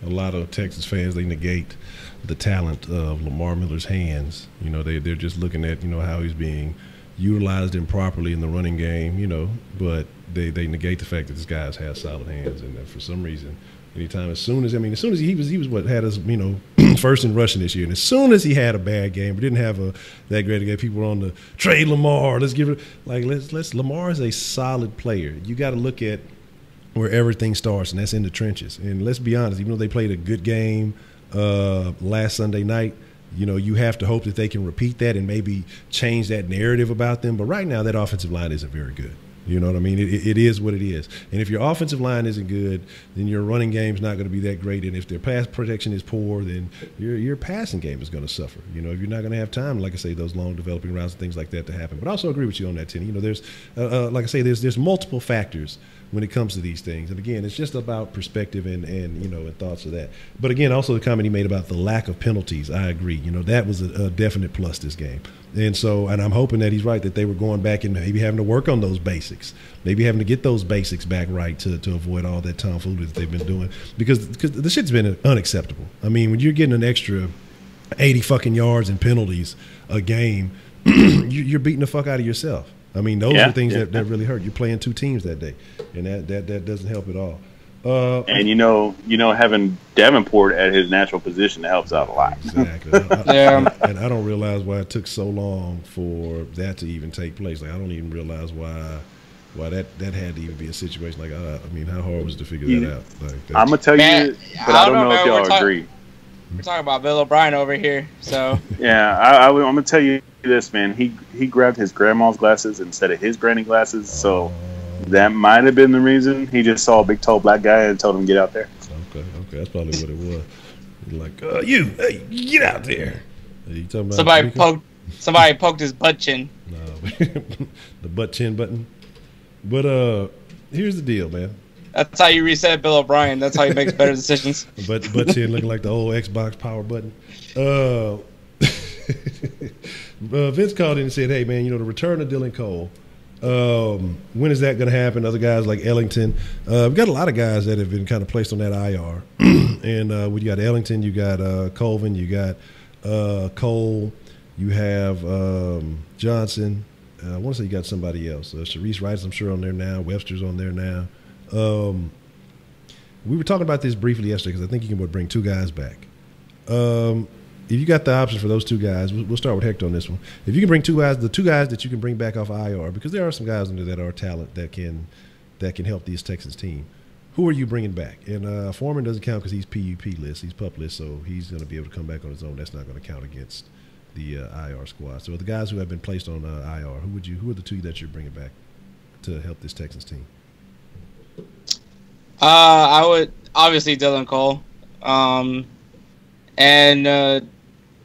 A lot of Texas fans, they negate the talent of Lamar Miller's hands. You know, they're just looking at, you know, how he's being utilized improperly in the running game, you know, but they negate the fact that this guy has solid hands. And for some reason, as soon as he was what had us, you know, first in rushing this year. And as soon as he had a bad game, but didn't have that great a game, people were on the trade Lamar. Let's give it let's Lamar is a solid player. You got to look at where everything starts, and that's in the trenches. And let's be honest, even though they played a good game last Sunday night, you know, you have to hope that they can repeat that and maybe change that narrative about them. But right now, that offensive line isn't very good. You know what I mean? It is what it is. And if your offensive line isn't good, then your running game's not going to be that great. And if their pass protection is poor, then your passing game is going to suffer. You know, if you're not going to have time, like I say, those long developing routes and things like that to happen. But I also agree with you on that, Tinny. You know, there's, like I say, there's multiple factors when it comes to these things. And again, it's just about perspective and you know, and thoughts of that. But again, also the comment he made about the lack of penalties, I agree. You know, that was a definite plus this game. And so, and I'm hoping that he's right, that they were going back and maybe having to work on those basics, maybe having to get those basics back right to avoid all that tomfoolery that they've been doing, because the shit's been unacceptable. I mean, when you're getting an extra 80 fucking yards and penalties a game, you're beating the fuck out of yourself. I mean, those are things that really hurt. You're playing two teams that day, and that doesn't help at all. And you know, having Davenport at his natural position helps out a lot. Exactly. And I don't realize why it took so long for that to even take place. Like, I don't even realize why that had to even be a situation. Like, I mean, how hard was it to figure that out? Like, I'm gonna tell you, but I don't know if y'all agree. We're talking about Bill O'Brien over here, so yeah, I'm gonna tell you this, man. He grabbed his grandma's glasses instead of his granny glasses, so. That might have been the reason. He just saw a big, tall black guy and told him to get out there. Okay, that's probably what it was. Like, hey, get out there. You talking about somebody poked his butt chin. No, the butt chin button. But here's the deal, man. That's how you reset Bill O'Brien. That's how he makes better decisions. Butt chin looking like the old Xbox power button. Vince called in and said, "Hey, man, you know, the return of Dylan Cole. When is that going to happen?" Other guys like Ellington. We've got a lot of guys that have been kind of placed on that IR. And you got Ellington, you got Colvin, you got Cole, you have Johnson. I want to say you got somebody else. Sharice Wright's, I'm sure, on there now. Webster's on there now. We were talking about this briefly yesterday because I think you can bring two guys back. If you got the option for those two guys, we'll start with Hector on this one. If you can bring the two guys that you can bring back off IR, because there are some guys in there that are talent that can help this Texans team. Who are you bringing back? And Foreman doesn't count because he's PUP list, he's PUP list, so he's going to be able to come back on his own. That's not going to count against the IR squad. So the guys who have been placed on IR, who are the two that you're bringing back to help this Texans team? I would obviously Dylan Cole, and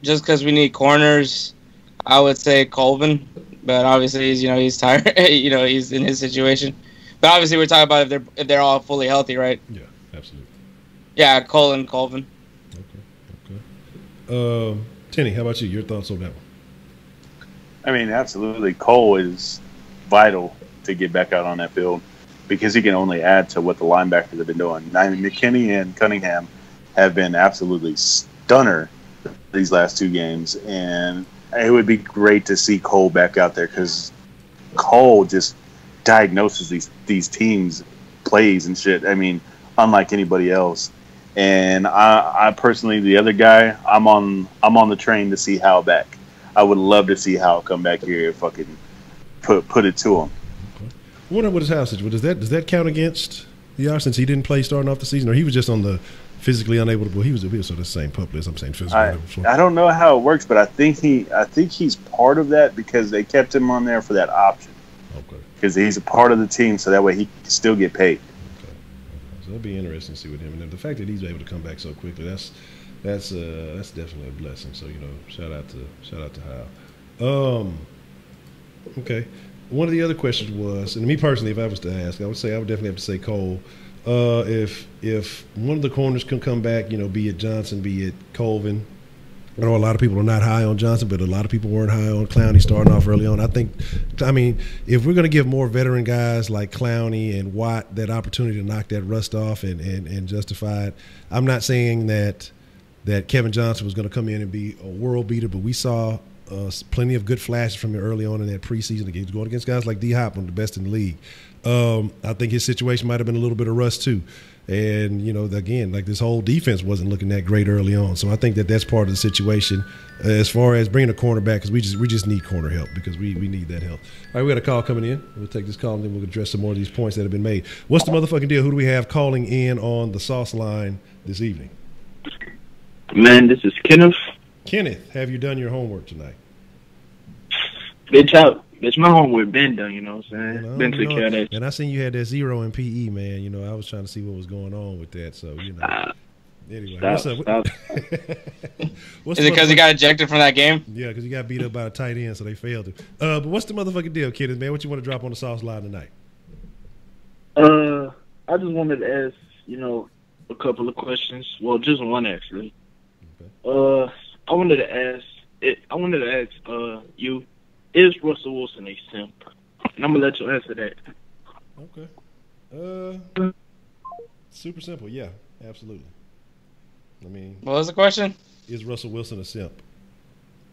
just because we need corners, I would say Colvin. But obviously, he's tired. He's in his situation. But obviously, we're talking about if they're all fully healthy, right? Yeah, absolutely. Yeah, Cole and Colvin. Okay. Tenny, how about you? Your thoughts on that one? I mean, absolutely. Cole is vital to get back out on that field because he can only add to what the linebackers have been doing. I mean, McKinney and Cunningham have been absolutely stunner these last 2 games, and it would be great to see Cole back out there because Cole just diagnoses these teams' plays and shit. I mean, unlike anybody else. And I personally, the other guy, I'm on the train to see Hal back. I would love to see Hal come back here and fucking put it to him. Okay. I wonder what his house is. Does that count against the Yacht since he didn't play starting off the season, or he was just on the physically unable to? Well, he was sort of the same puppet as I'm saying physically. I don't know how it works, but I think he's part of that because they kept him on there for that option. Okay. Because he's a part of the team, so that way he can still get paid. So it'll be interesting to see with him, and the fact that he's able to come back so quickly, that's definitely a blessing. So shout out to Hal. Okay. One of the other questions was, and me personally, if I was to ask, I would definitely have to say Cole. If one of the corners can come back, be it Johnson, be it Colvin. I know a lot of people are not high on Johnson, but a lot of people weren't high on Clowney starting off early on. I mean, if we're going to give more veteran guys like Clowney and Watt that opportunity to knock that rust off and justify it, I'm not saying that Kevin Johnson was going to come in and be a world beater, but we saw plenty of good flashes from him early on in that preseason games, going against guys like D-Hop, one of the best in the league. I think his situation might have been a little bit of rust too. And, again, like this whole defense wasn't looking that great early on. So I think that's part of the situation as far as bringing a corner back, because we just need corner help because we need that help. All right, we got a call coming in. We'll take this call and then we'll address some more of these points that have been made. What's the motherfucking deal? Who do we have calling in on the sauce line this evening? Man, this is Kenneth. Kenneth, have you done your homework tonight? Bitch, my homework been done, you know what I'm saying? Been took care of that. And I seen you had that 0 in PE, man. I was trying to see what was going on with that. So, anyway, what's up? Is it because he got ejected from that game? Yeah, because he got beat up by a tight end, so they failed him. But what's the motherfucking deal, Kenneth, man? What you want to drop on the sauce line tonight? I just wanted to ask, a couple of questions. Well, just one, actually. Okay. I wanted to ask you, is Russell Wilson a simp? And I'm going to let you answer that. Okay. Super simple. Yeah, absolutely. I mean, what was the question? Is Russell Wilson a simp?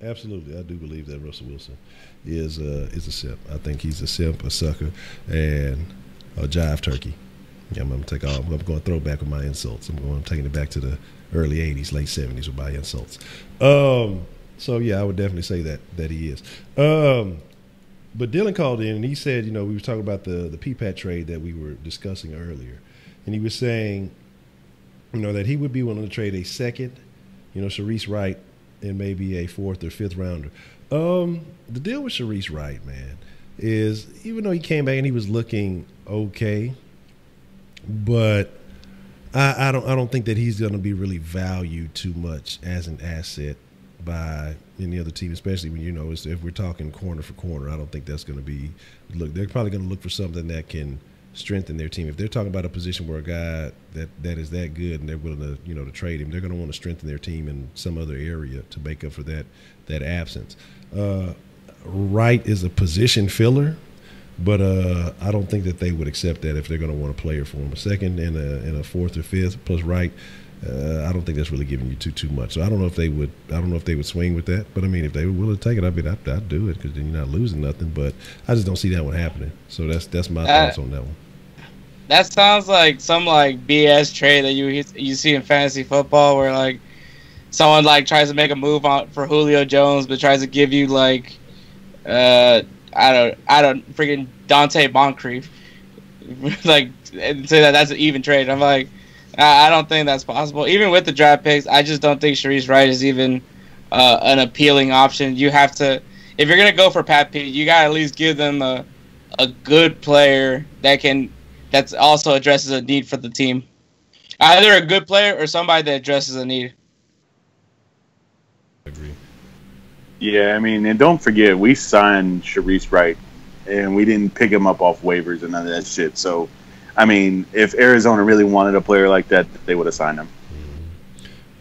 Absolutely. I do believe that Russell Wilson is a simp. I think he's a simp, a sucker, and a jive turkey. Yeah, I'm going to throw back with my insults. I'm taking it back to the early 80s, late 70s with my insults. So, yeah, I would definitely say that he is. But Dylan called in, and he said, we were talking about the PPAT trade that we were discussing earlier. And he was saying, that he would be willing to trade a second, Sharice Wright, and maybe a 4th or 5th rounder. The deal with Sharice Wright, man, is even though he came back and he was looking okay, but I don't think that he's going to be really valued too much as an asset by any other team, especially when if we're talking corner for corner. I don't think that's going to be they're probably going to look for something that can strengthen their team. If they're talking about a position where a guy that is that good and they're willing to to trade him, they're going to want to strengthen their team in some other area to make up for that absence. Wright is a position filler, but I don't think that they would accept that if they're going to want a player for him. A second and a 4th or 5th plus Wright. I don't think that's really giving you too much. So I don't know if they would swing with that. But I mean, if they were willing to take it, I'd do it because then you're not losing nothing. But I just don't see that one happening. So that's my thoughts on that one. That sounds like some BS trade that you see in fantasy football where someone tries to make a move for Julio Jones but tries to give you I don't freaking Dante Moncrief and say that's an even trade. I'm I don't think that's possible. Even with the draft picks, I just don't think Sharice Wright is even an appealing option. You have to, if you're gonna go for Pat Pete, you gotta at least give them a good player that also addresses a need for the team. Either a good player or somebody that addresses a need. I agree. Yeah, I mean, and don't forget, we signed Sharice Wright, and we didn't pick him up off waivers and none of that shit. So, I mean, if Arizona really wanted a player like that, they would have signed him.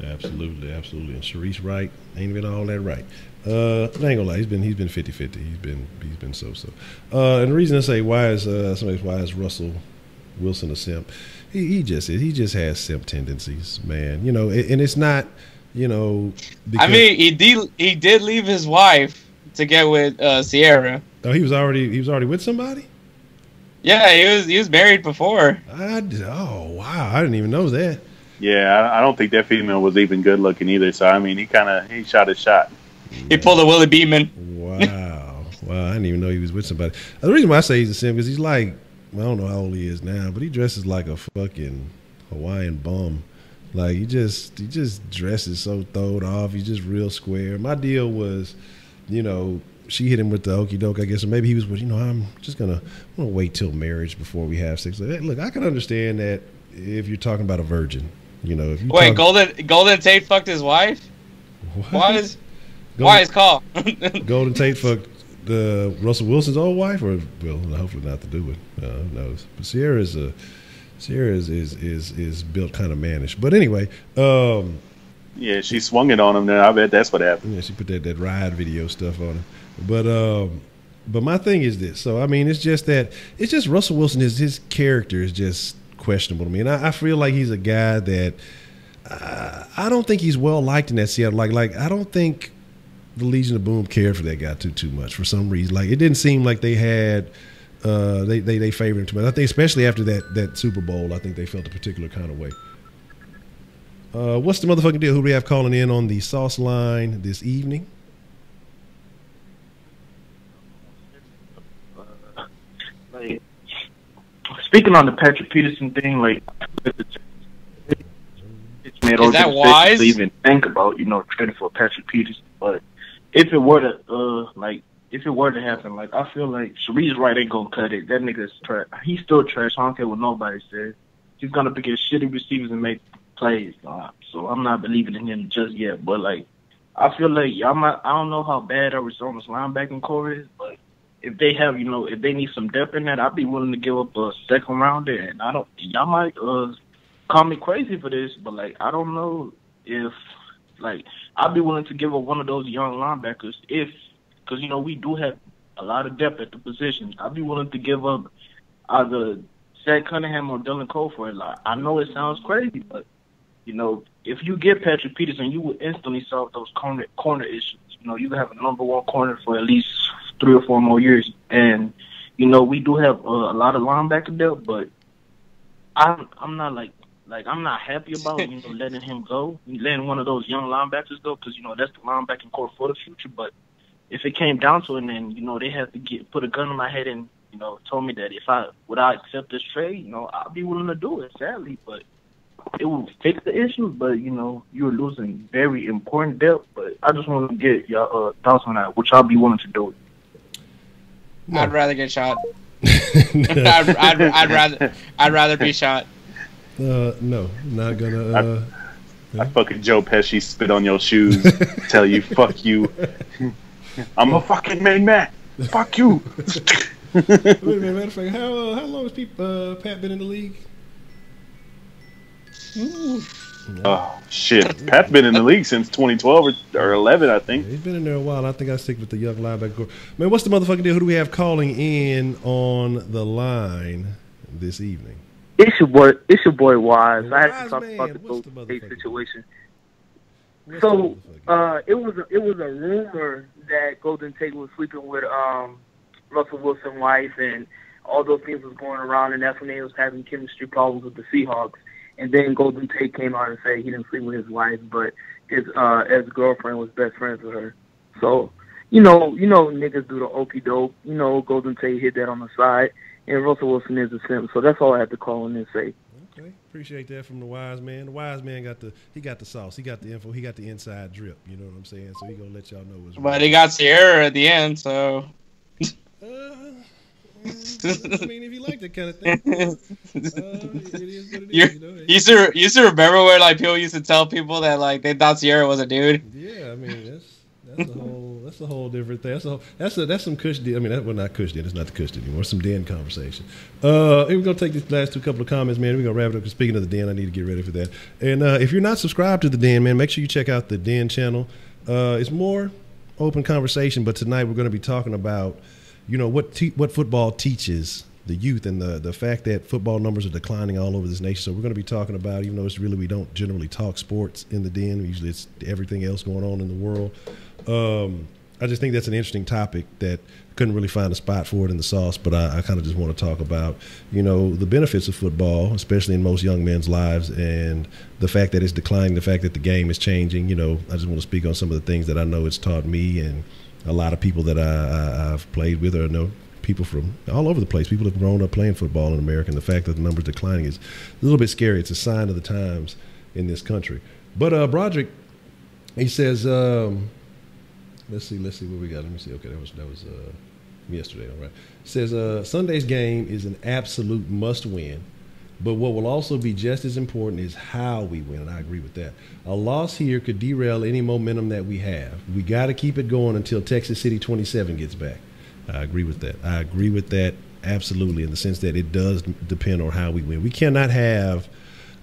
Absolutely. And Sharice Wright ain't been all that right. I ain't gonna lie, he's been 50-50. He's been so. And the reason I say why is Russell Wilson a simp? He just has simp tendencies, man. You know, and it's not, you know. I mean, he did leave his wife to get with Sierra. Oh, he was already with somebody. Yeah, he was married before. Oh wow, I didn't even know that. Yeah, I don't think that female was even good looking either. So I mean, he shot his shot. He pulled a Willie Beeman. Wow, I didn't even know he was with somebody. The reason why I say he's a simp is he's like, I don't know how old he is now, but he dresses like a fucking Hawaiian bum. Like he just dresses so throwed off. He's just real square. My deal was, you know, she hit him with the okey doke, I guess, or maybe he was, you know, I'm gonna wait till marriage before we have sex. Look, I can understand that if you're talking about a virgin. You know, if you wait, Golden Tate fucked his wife. What? Why is call? Golden Tate fucked Russell Wilson's old wife, or well, hopefully not to do it. Who knows? But Sierra is built kind of mannish. But anyway, yeah, she swung it on him. Then I bet that's what happened. Yeah, she put that ride video stuff on him. But my thing is this. So I mean, it's just Russell Wilson. His character is just questionable to me, and I feel like he's a guy that I don't think he's well liked in that Seattle. Like I don't think the Legion of Boom cared for that guy too much for some reason. Like it didn't seem like they had they favored him too much. I think especially after that Super Bowl, I think they felt a particular kind of way. What's the motherfucking deal? Who do we have calling in on the sauce line this evening? Like, speaking on the Patrick Peterson thing, like, it's made is that wise to even think about, you know, trading for Patrick Peterson. But if it were to happen, like, I feel like Sharice Wright ain't gonna cut it. That nigga's trash. He's still trash. I don't care what nobody says. He's gonna pick his shitty receivers and make plays. So I'm not believing in him just yet. But like, I feel like I don't know how bad Arizona's linebacking core is, but if they have, you know, if they need some depth in that, I'd be willing to give up a second rounder. And y'all might call me crazy for this, but like, I don't know if, like, I'd be willing to give up one of those young linebackers because, you know, we do have a lot of depth at the position. I'd be willing to give up either Zach Cunningham or Dylan Cole for it. Like, I know it sounds crazy, but, you know, if you get Patrick Peterson, you would instantly solve those corner issues. You know, you have a number one corner for at least 3 or 4 more years. And, you know, we do have a lot of linebacker depth, but I'm not I'm not happy about, you know, letting him go, letting one of those young linebackers go, because, you know, that's the linebacking core for the future. But if it came down to it, and, you know, they have to put a gun in my head and, you know, told me that would I accept this trade, you know, I'd be willing to do it, sadly. But it will fix the issues, but, you know, you're losing very important depth. But I just want to get your thoughts on that. Would y'all be willing to do it? No. I'd rather get shot. I'd rather be shot. No, not gonna. I fucking Joe Pesci spit on your shoes, tell you fuck you. I'm a fucking main man. Fuck you. Wait a minute, matter of fact, how long has Pat been in the league? Oh shit, Pat's been in the league since 2012 or 11, I think. Yeah, he's been in there a while. I think I stick with the young linebacker. Man, what's the motherfucking deal? Who do we have calling in on the line this evening? It's your boy Wise. I had to talk about the Golden State situation. So it was a rumor that Golden Tate was sleeping with Russell Wilson's wife, and all those things was going around, and that's when they was having chemistry problems with the Seahawks. And then Golden Tate came out and said he didn't sleep with his wife, but his ex-girlfriend was best friends with her. So, you know, niggas do the okey doke. You know, Golden Tate hit that on the side, and Russell Wilson is a simp. So that's all I had to call in and say. Okay, appreciate that from the wise man. The wise man got the sauce. He got the info. He got the inside drip. You know what I'm saying? So he gonna let y'all know what's right. But he got Sierra at the end, so. I mean, if you like that kind of thing, it is what it is. You know? You used to remember where like people used to tell people that like they thought Sierra was a dude. Yeah, I mean that's That's a whole different thing. That's some Kush. I mean, not Kush. It's not the Kush anymore. Some den conversation. We're gonna take these last couple of comments, man. We're gonna wrap it up. Speaking of the den, I need to get ready for that. And if you're not subscribed to the den, man, make sure you check out the den channel. It's more open conversation, but tonight we're going to be talking about, what football teaches the youth and the fact that football numbers are declining all over this nation. So we're going to be talking about, even though we don't generally talk sports in the den. Usually it's everything else going on in the world. I just think that's an interesting topic that couldn't really find a spot for it in the sauce, but I kind of just want to talk about, the benefits of football, especially in most young men's lives, and the fact that it's declining, the fact that the game is changing. I just want to speak on some of the things that I know it's taught me and a lot of people that I've played with, or know people from all over the place. People have grown up playing football in America, and the fact that the numbers declining is a little bit scary. It's a sign of the times in this country. But Broderick, he says, let's see what we got. Let me see. Okay, that was yesterday. All right. It says Sunday's game is an absolute must-win, but what will also be just as important is how we win, and I agree with that. A loss here could derail any momentum that we have. We got to keep it going until Texas City 27 gets back. I agree with that. I agree with that absolutely, in the sense that it does depend on how we win. We cannot have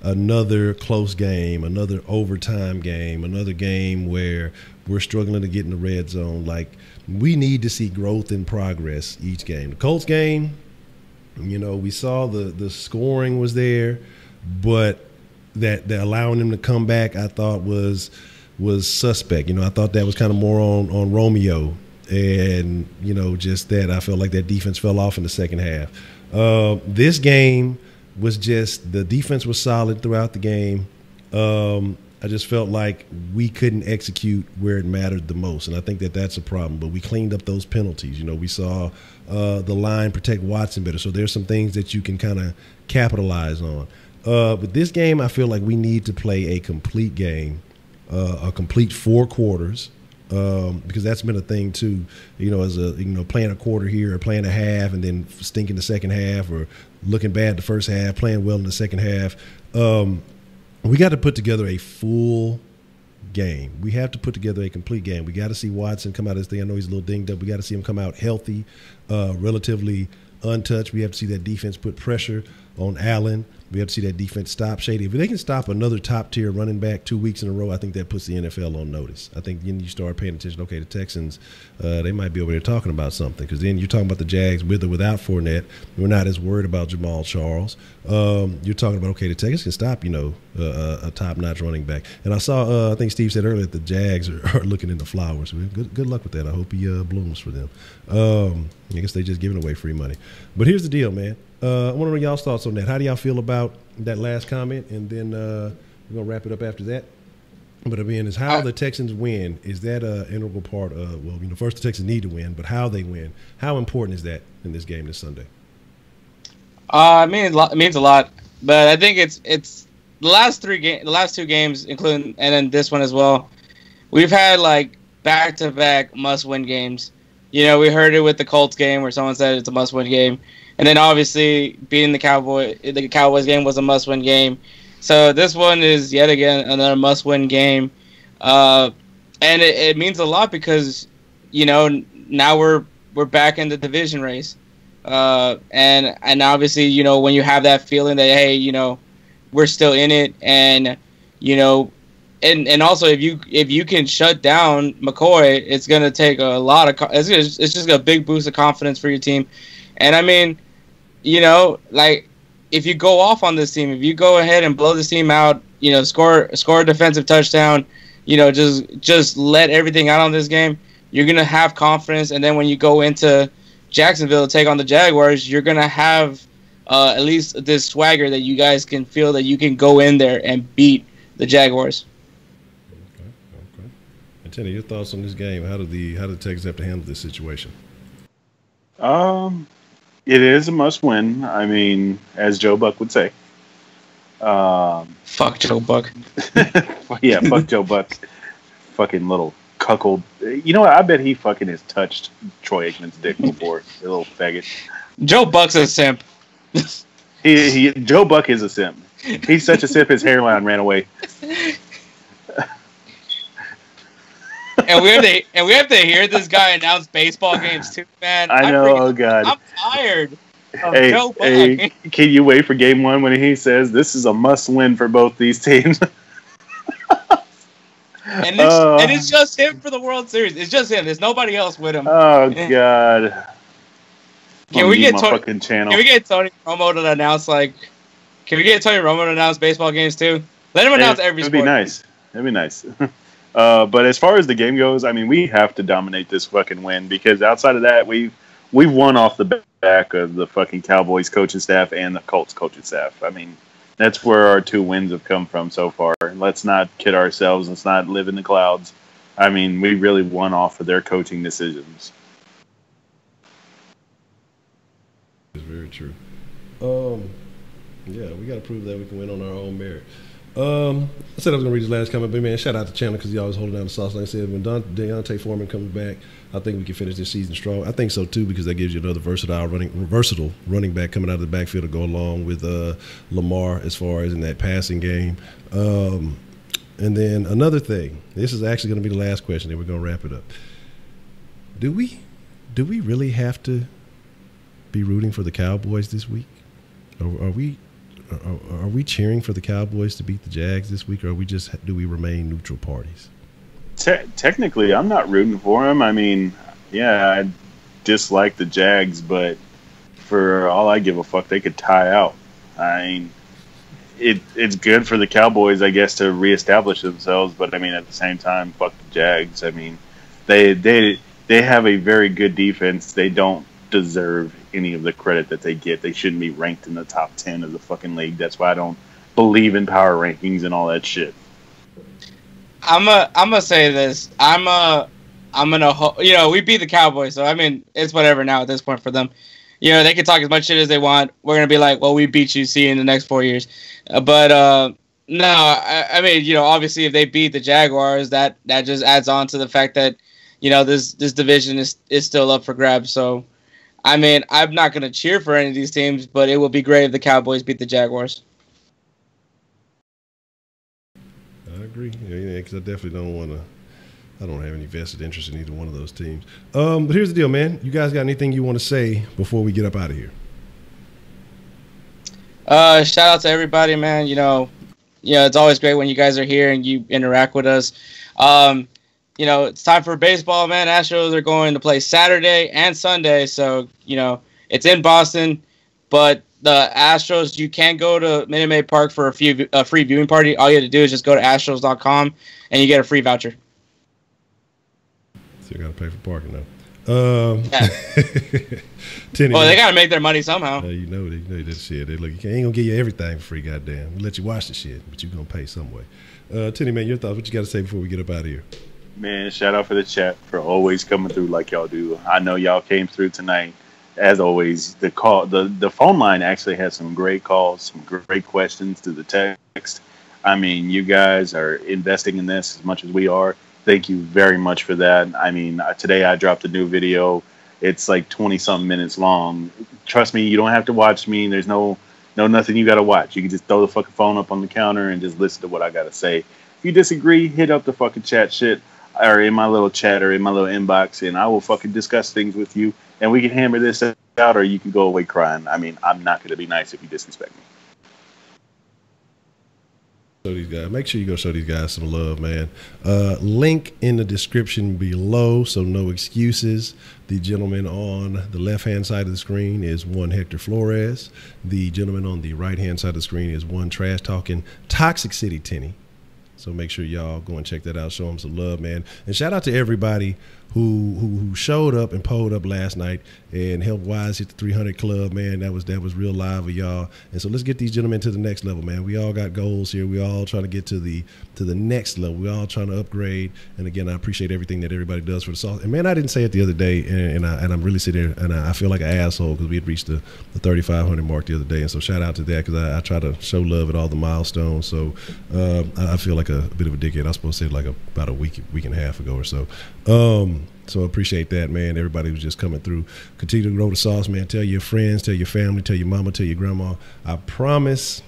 another close game, another overtime game, another game where we're struggling to get in the red zone. Like, we need to see growth and progress each game. The Colts game, we saw the scoring was there, but that allowing them to come back, I thought was suspect. I thought that was kind of more on Romeo, and just that I felt like that defense fell off in the second half. This game was just, the defense was solid throughout the game. I just felt like we couldn't execute where it mattered the most, and I think that that's a problem. But we cleaned up those penalties. We saw the line protect Watson better, so there's some things that you can kind of capitalize on. But this game, I feel like we need to play a complete game, a complete 4 quarters, because that's been a thing too. As playing a quarter here or playing a half and then stinking the second half, or looking bad the first half, playing well in the second half. We got to put together a full game. We have to put together a complete game. We got to see Watson come out of this thing. I know he's a little dinged up. We got to see him come out healthy, relatively untouched. We have to see that defense put pressure on Allen. We have to see that defense stop Shady. If they can stop another top-tier running back 2 weeks in a row, I think that puts the NFL on notice. I think then you start paying attention. Okay, the Texans, they might be over there talking about something, because then you're talking about the Jags with or without Fournette. We're not as worried about Jamal Charles. You're talking about, okay, the Texans can stop, a top-notch running back. And I saw, I think Steve said earlier, that the Jags are looking into Flowers. Good luck with that. I hope he blooms for them. I guess they're just giving away free money. But here's the deal, man. I want to know y'all's thoughts on that. How do y'all feel about that last comment? And then we're going to wrap it up after that. But again, is how the Texans win, is that an integral part of, first the Texans need to win, but how they win, how important is that in this game this Sunday? It means a lot. But I think it's the last 2 games, including, and then this one as well, we've had like back-to-back must-win games. We heard it with the Colts game where someone said it's a must-win game. And then obviously beating the Cowboys game was a must-win game. So this one is yet again another must-win game. And it means a lot because, now we're back in the division race. And obviously, when you have that feeling that, hey, we're still in it, and, and also if you can shut down McCoy, it's going to take a lot of, it's just a big boost of confidence for your team. And I mean, like, if you go off on this team, if you go ahead and blow this team out, score a defensive touchdown, just let everything out on this game, you're going to have confidence. And then when you go into Jacksonville to take on the Jaguars, you're going to have at least this swagger that you guys can feel that you can go in there and beat the Jaguars. Okay. And Tenny, your thoughts on this game? How do the Texans have to handle this situation? It is a must-win. I mean, as Joe Buck would say. Fuck Joe Buck. Yeah, fuck Joe Buck. Fucking little cuckold. You know what? I bet he fucking has touched Troy Aikman's dick before. The little faggot. Joe Buck's a simp. Joe Buck is a simp. He's such a simp, his hairline ran away. and we have to hear this guy announce baseball games too, man. I know. Oh God, I'm tired. Hey, can you wait for game one when he says this is a must-win for both these teams? and it's just him for the World Series. It's just him. There's nobody else with him. Oh God. Can we get Tony? Fucking channel. Can we get Tony Romo to announce Can we get Tony Romo to announce baseball games too? Let him announce every sport. It'd be nice. But as far as the game goes, I mean, we have to dominate this fucking win because outside of that, we've won off the back of the fucking Cowboys coaching staff and the Colts coaching staff. I mean, that's where our 2 wins have come from so far. Let's not kid ourselves. Let's not live in the clouds. I mean, we really won off of their coaching decisions. It's very true. Yeah, we got to prove that we can win on our own merit. I said I was going to read his last comment, but man, shout out to Chandler because he always holding down the sauce. Like I said, when Deontay Foreman comes back, I think we can finish this season strong. I think so too because that gives you another versatile running back coming out of the backfield to go along with Lamar as far as in that passing game. And then another thing, this is actually going to be the last question, and we're going to wrap it up. Do we really have to be rooting for the Cowboys this week? Are we cheering for the Cowboys to beat the Jags this week, or do we remain neutral parties? Technically, I'm not rooting for them. I mean, yeah, I dislike the Jags, but for all I give a fuck, they could tie out. I mean, it's good for the Cowboys, I guess, to reestablish themselves, but I mean, at the same time, fuck the Jags. I mean, they have a very good defense. They don't deserve any of the credit that they get. They shouldn't be ranked in the top 10 of the fucking league. That's why I don't believe in power rankings and all that shit. I'm gonna say this. We beat the Cowboys, so I mean, it's whatever now at this point for them. They can talk as much shit as they want. We're gonna be like, well, we beat you. See you in the next 4 years. But no, I mean, obviously, if they beat the Jaguars, that just adds on to the fact that this division is still up for grabs. So, I mean, I'm not gonna cheer for any of these teams, but it will be great if the Cowboys beat the Jaguars. I agree. Yeah, because I definitely I don't have any vested interest in either one of those teams. But here's the deal, man. You guys got anything you want to say before we get up out of here? Shout out to everybody, man. It's always great when you guys are here and you interact with us. It's time for baseball, man. Astros are going to play Saturday and Sunday, so it's in Boston, but the Astros, you can go to Minute Maid Park for a free viewing party. All you have to do is just go to Astros.com and you get a free voucher. So you got to pay for parking now. Yeah. Tenny, they got to make their money somehow. You know that shit. They look, you ain't gonna give you everything for free, goddamn. We let you watch the shit, but you gonna pay some way. Tenny, man, your thoughts? What you got to say before we get up out of here? Man, shout out for the chat for always coming through like y'all do. I know y'all came through tonight. As always, the phone line actually had some great calls, some great questions through the text. I mean, you guys are investing in this as much as we are. Thank you very much for that. I mean, today I dropped a new video. It's like 20-something minutes long. Trust me, you don't have to watch me. There's no nothing you got to watch. You can just throw the fucking phone up on the counter and just listen to what I got to say. If you disagree, hit up the fucking chat shit or in my little chat or in my little inbox, and I will fucking discuss things with you, and we can hammer this out, or you can go away crying. I mean, I'm not going to be nice if you disrespect me. Show these guys. Make sure you go show these guys some love, man. Link in the description below, so no excuses. The gentleman on the left-hand side of the screen is one Hector Flores. The gentleman on the right-hand side of the screen is one trash-talking Toxic City Tenny. So make sure y'all go and check that out. Show them some love, man. And shout out to everybody who showed up and pulled up last night and helped Wise hit the 300 club, man. That was real live of y'all. And so let's get these gentlemen to the next level, man. We all got goals here. We all trying to get to the next level. We all trying to upgrade. And again, I appreciate everything that everybody does for the sauce. And man, I didn't say it the other day, and I'm really sitting there and I feel like an asshole because we had reached the 3,500 mark the other day. And so shout out to that because I try to show love at all the milestones. So I feel like a bit of a dickhead. I was supposed to say it like about a week and a half ago or so. So appreciate that, man. Everybody who's just coming through. Continue to grow the sauce, man. Tell your friends, tell your family, tell your mama, tell your grandma. I promise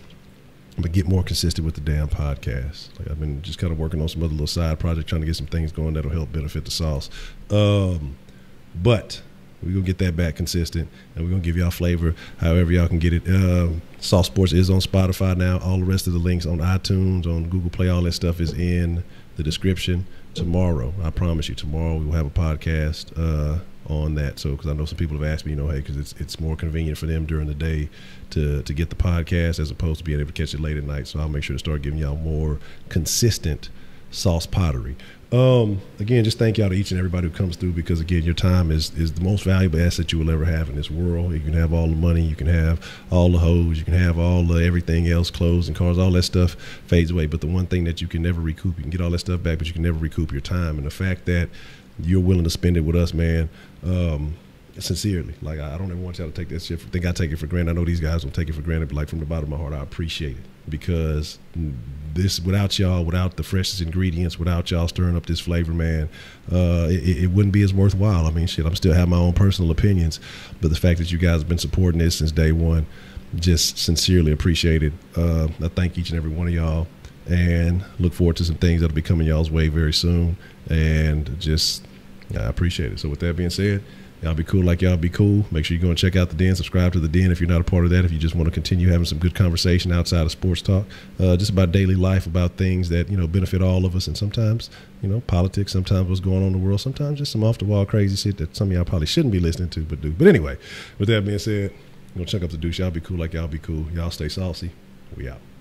I'm gonna get more consistent with the damn podcast. Like I've been just kind of working on some other little side projects, trying to get some things going that'll help benefit the sauce. But we're gonna get that back consistent, and we're gonna give y'all flavor however y'all can get it. Sauce Sports is on Spotify now. All the rest of the links on iTunes, on Google Play, all that stuff is in the description. Tomorrow, I promise you, tomorrow we will have a podcast on that. So, because I know some people have asked me, hey, because it's more convenient for them during the day to get the podcast as opposed to being able to catch it late at night. So I'll make sure to start giving y'all more consistent sauce pottery. Again, just thank y'all to each and everybody who comes through, because again, your time is the most valuable asset you will ever have in this world. You can have all the money, you can have all the hoes, you can have all the everything else, clothes and cars, all that stuff fades away. But the one thing that you can never recoup, you can get all that stuff back, but you can never recoup your time. And the fact that you're willing to spend it with us, man, sincerely, like I don't ever want y'all to take that shit. Think I take it for granted. I know these guys don't take it for granted, but like from the bottom of my heart, I appreciate it, because this, without y'all, without the freshest ingredients, without y'all stirring up this flavor, man, it wouldn't be as worthwhile. I mean, shit, I'm still have my own personal opinions, but the fact that you guys have been supporting this since day one, just sincerely appreciate it. I thank each and every one of y'all, and look forward to some things that'll be coming y'all's way very soon, and just I appreciate it. So with that being said, y'all be cool like y'all be cool. Make sure you go and check out the Den. Subscribe to the Den if you're not a part of that. If you just want to continue having some good conversation outside of sports talk, just about daily life, about things that benefit all of us, and sometimes politics, sometimes what's going on in the world, sometimes just some off the wall crazy shit that some of y'all probably shouldn't be listening to, but do. But anyway, with that being said, check out the douche. Y'all be cool like y'all be cool. Y'all stay saucy. We out.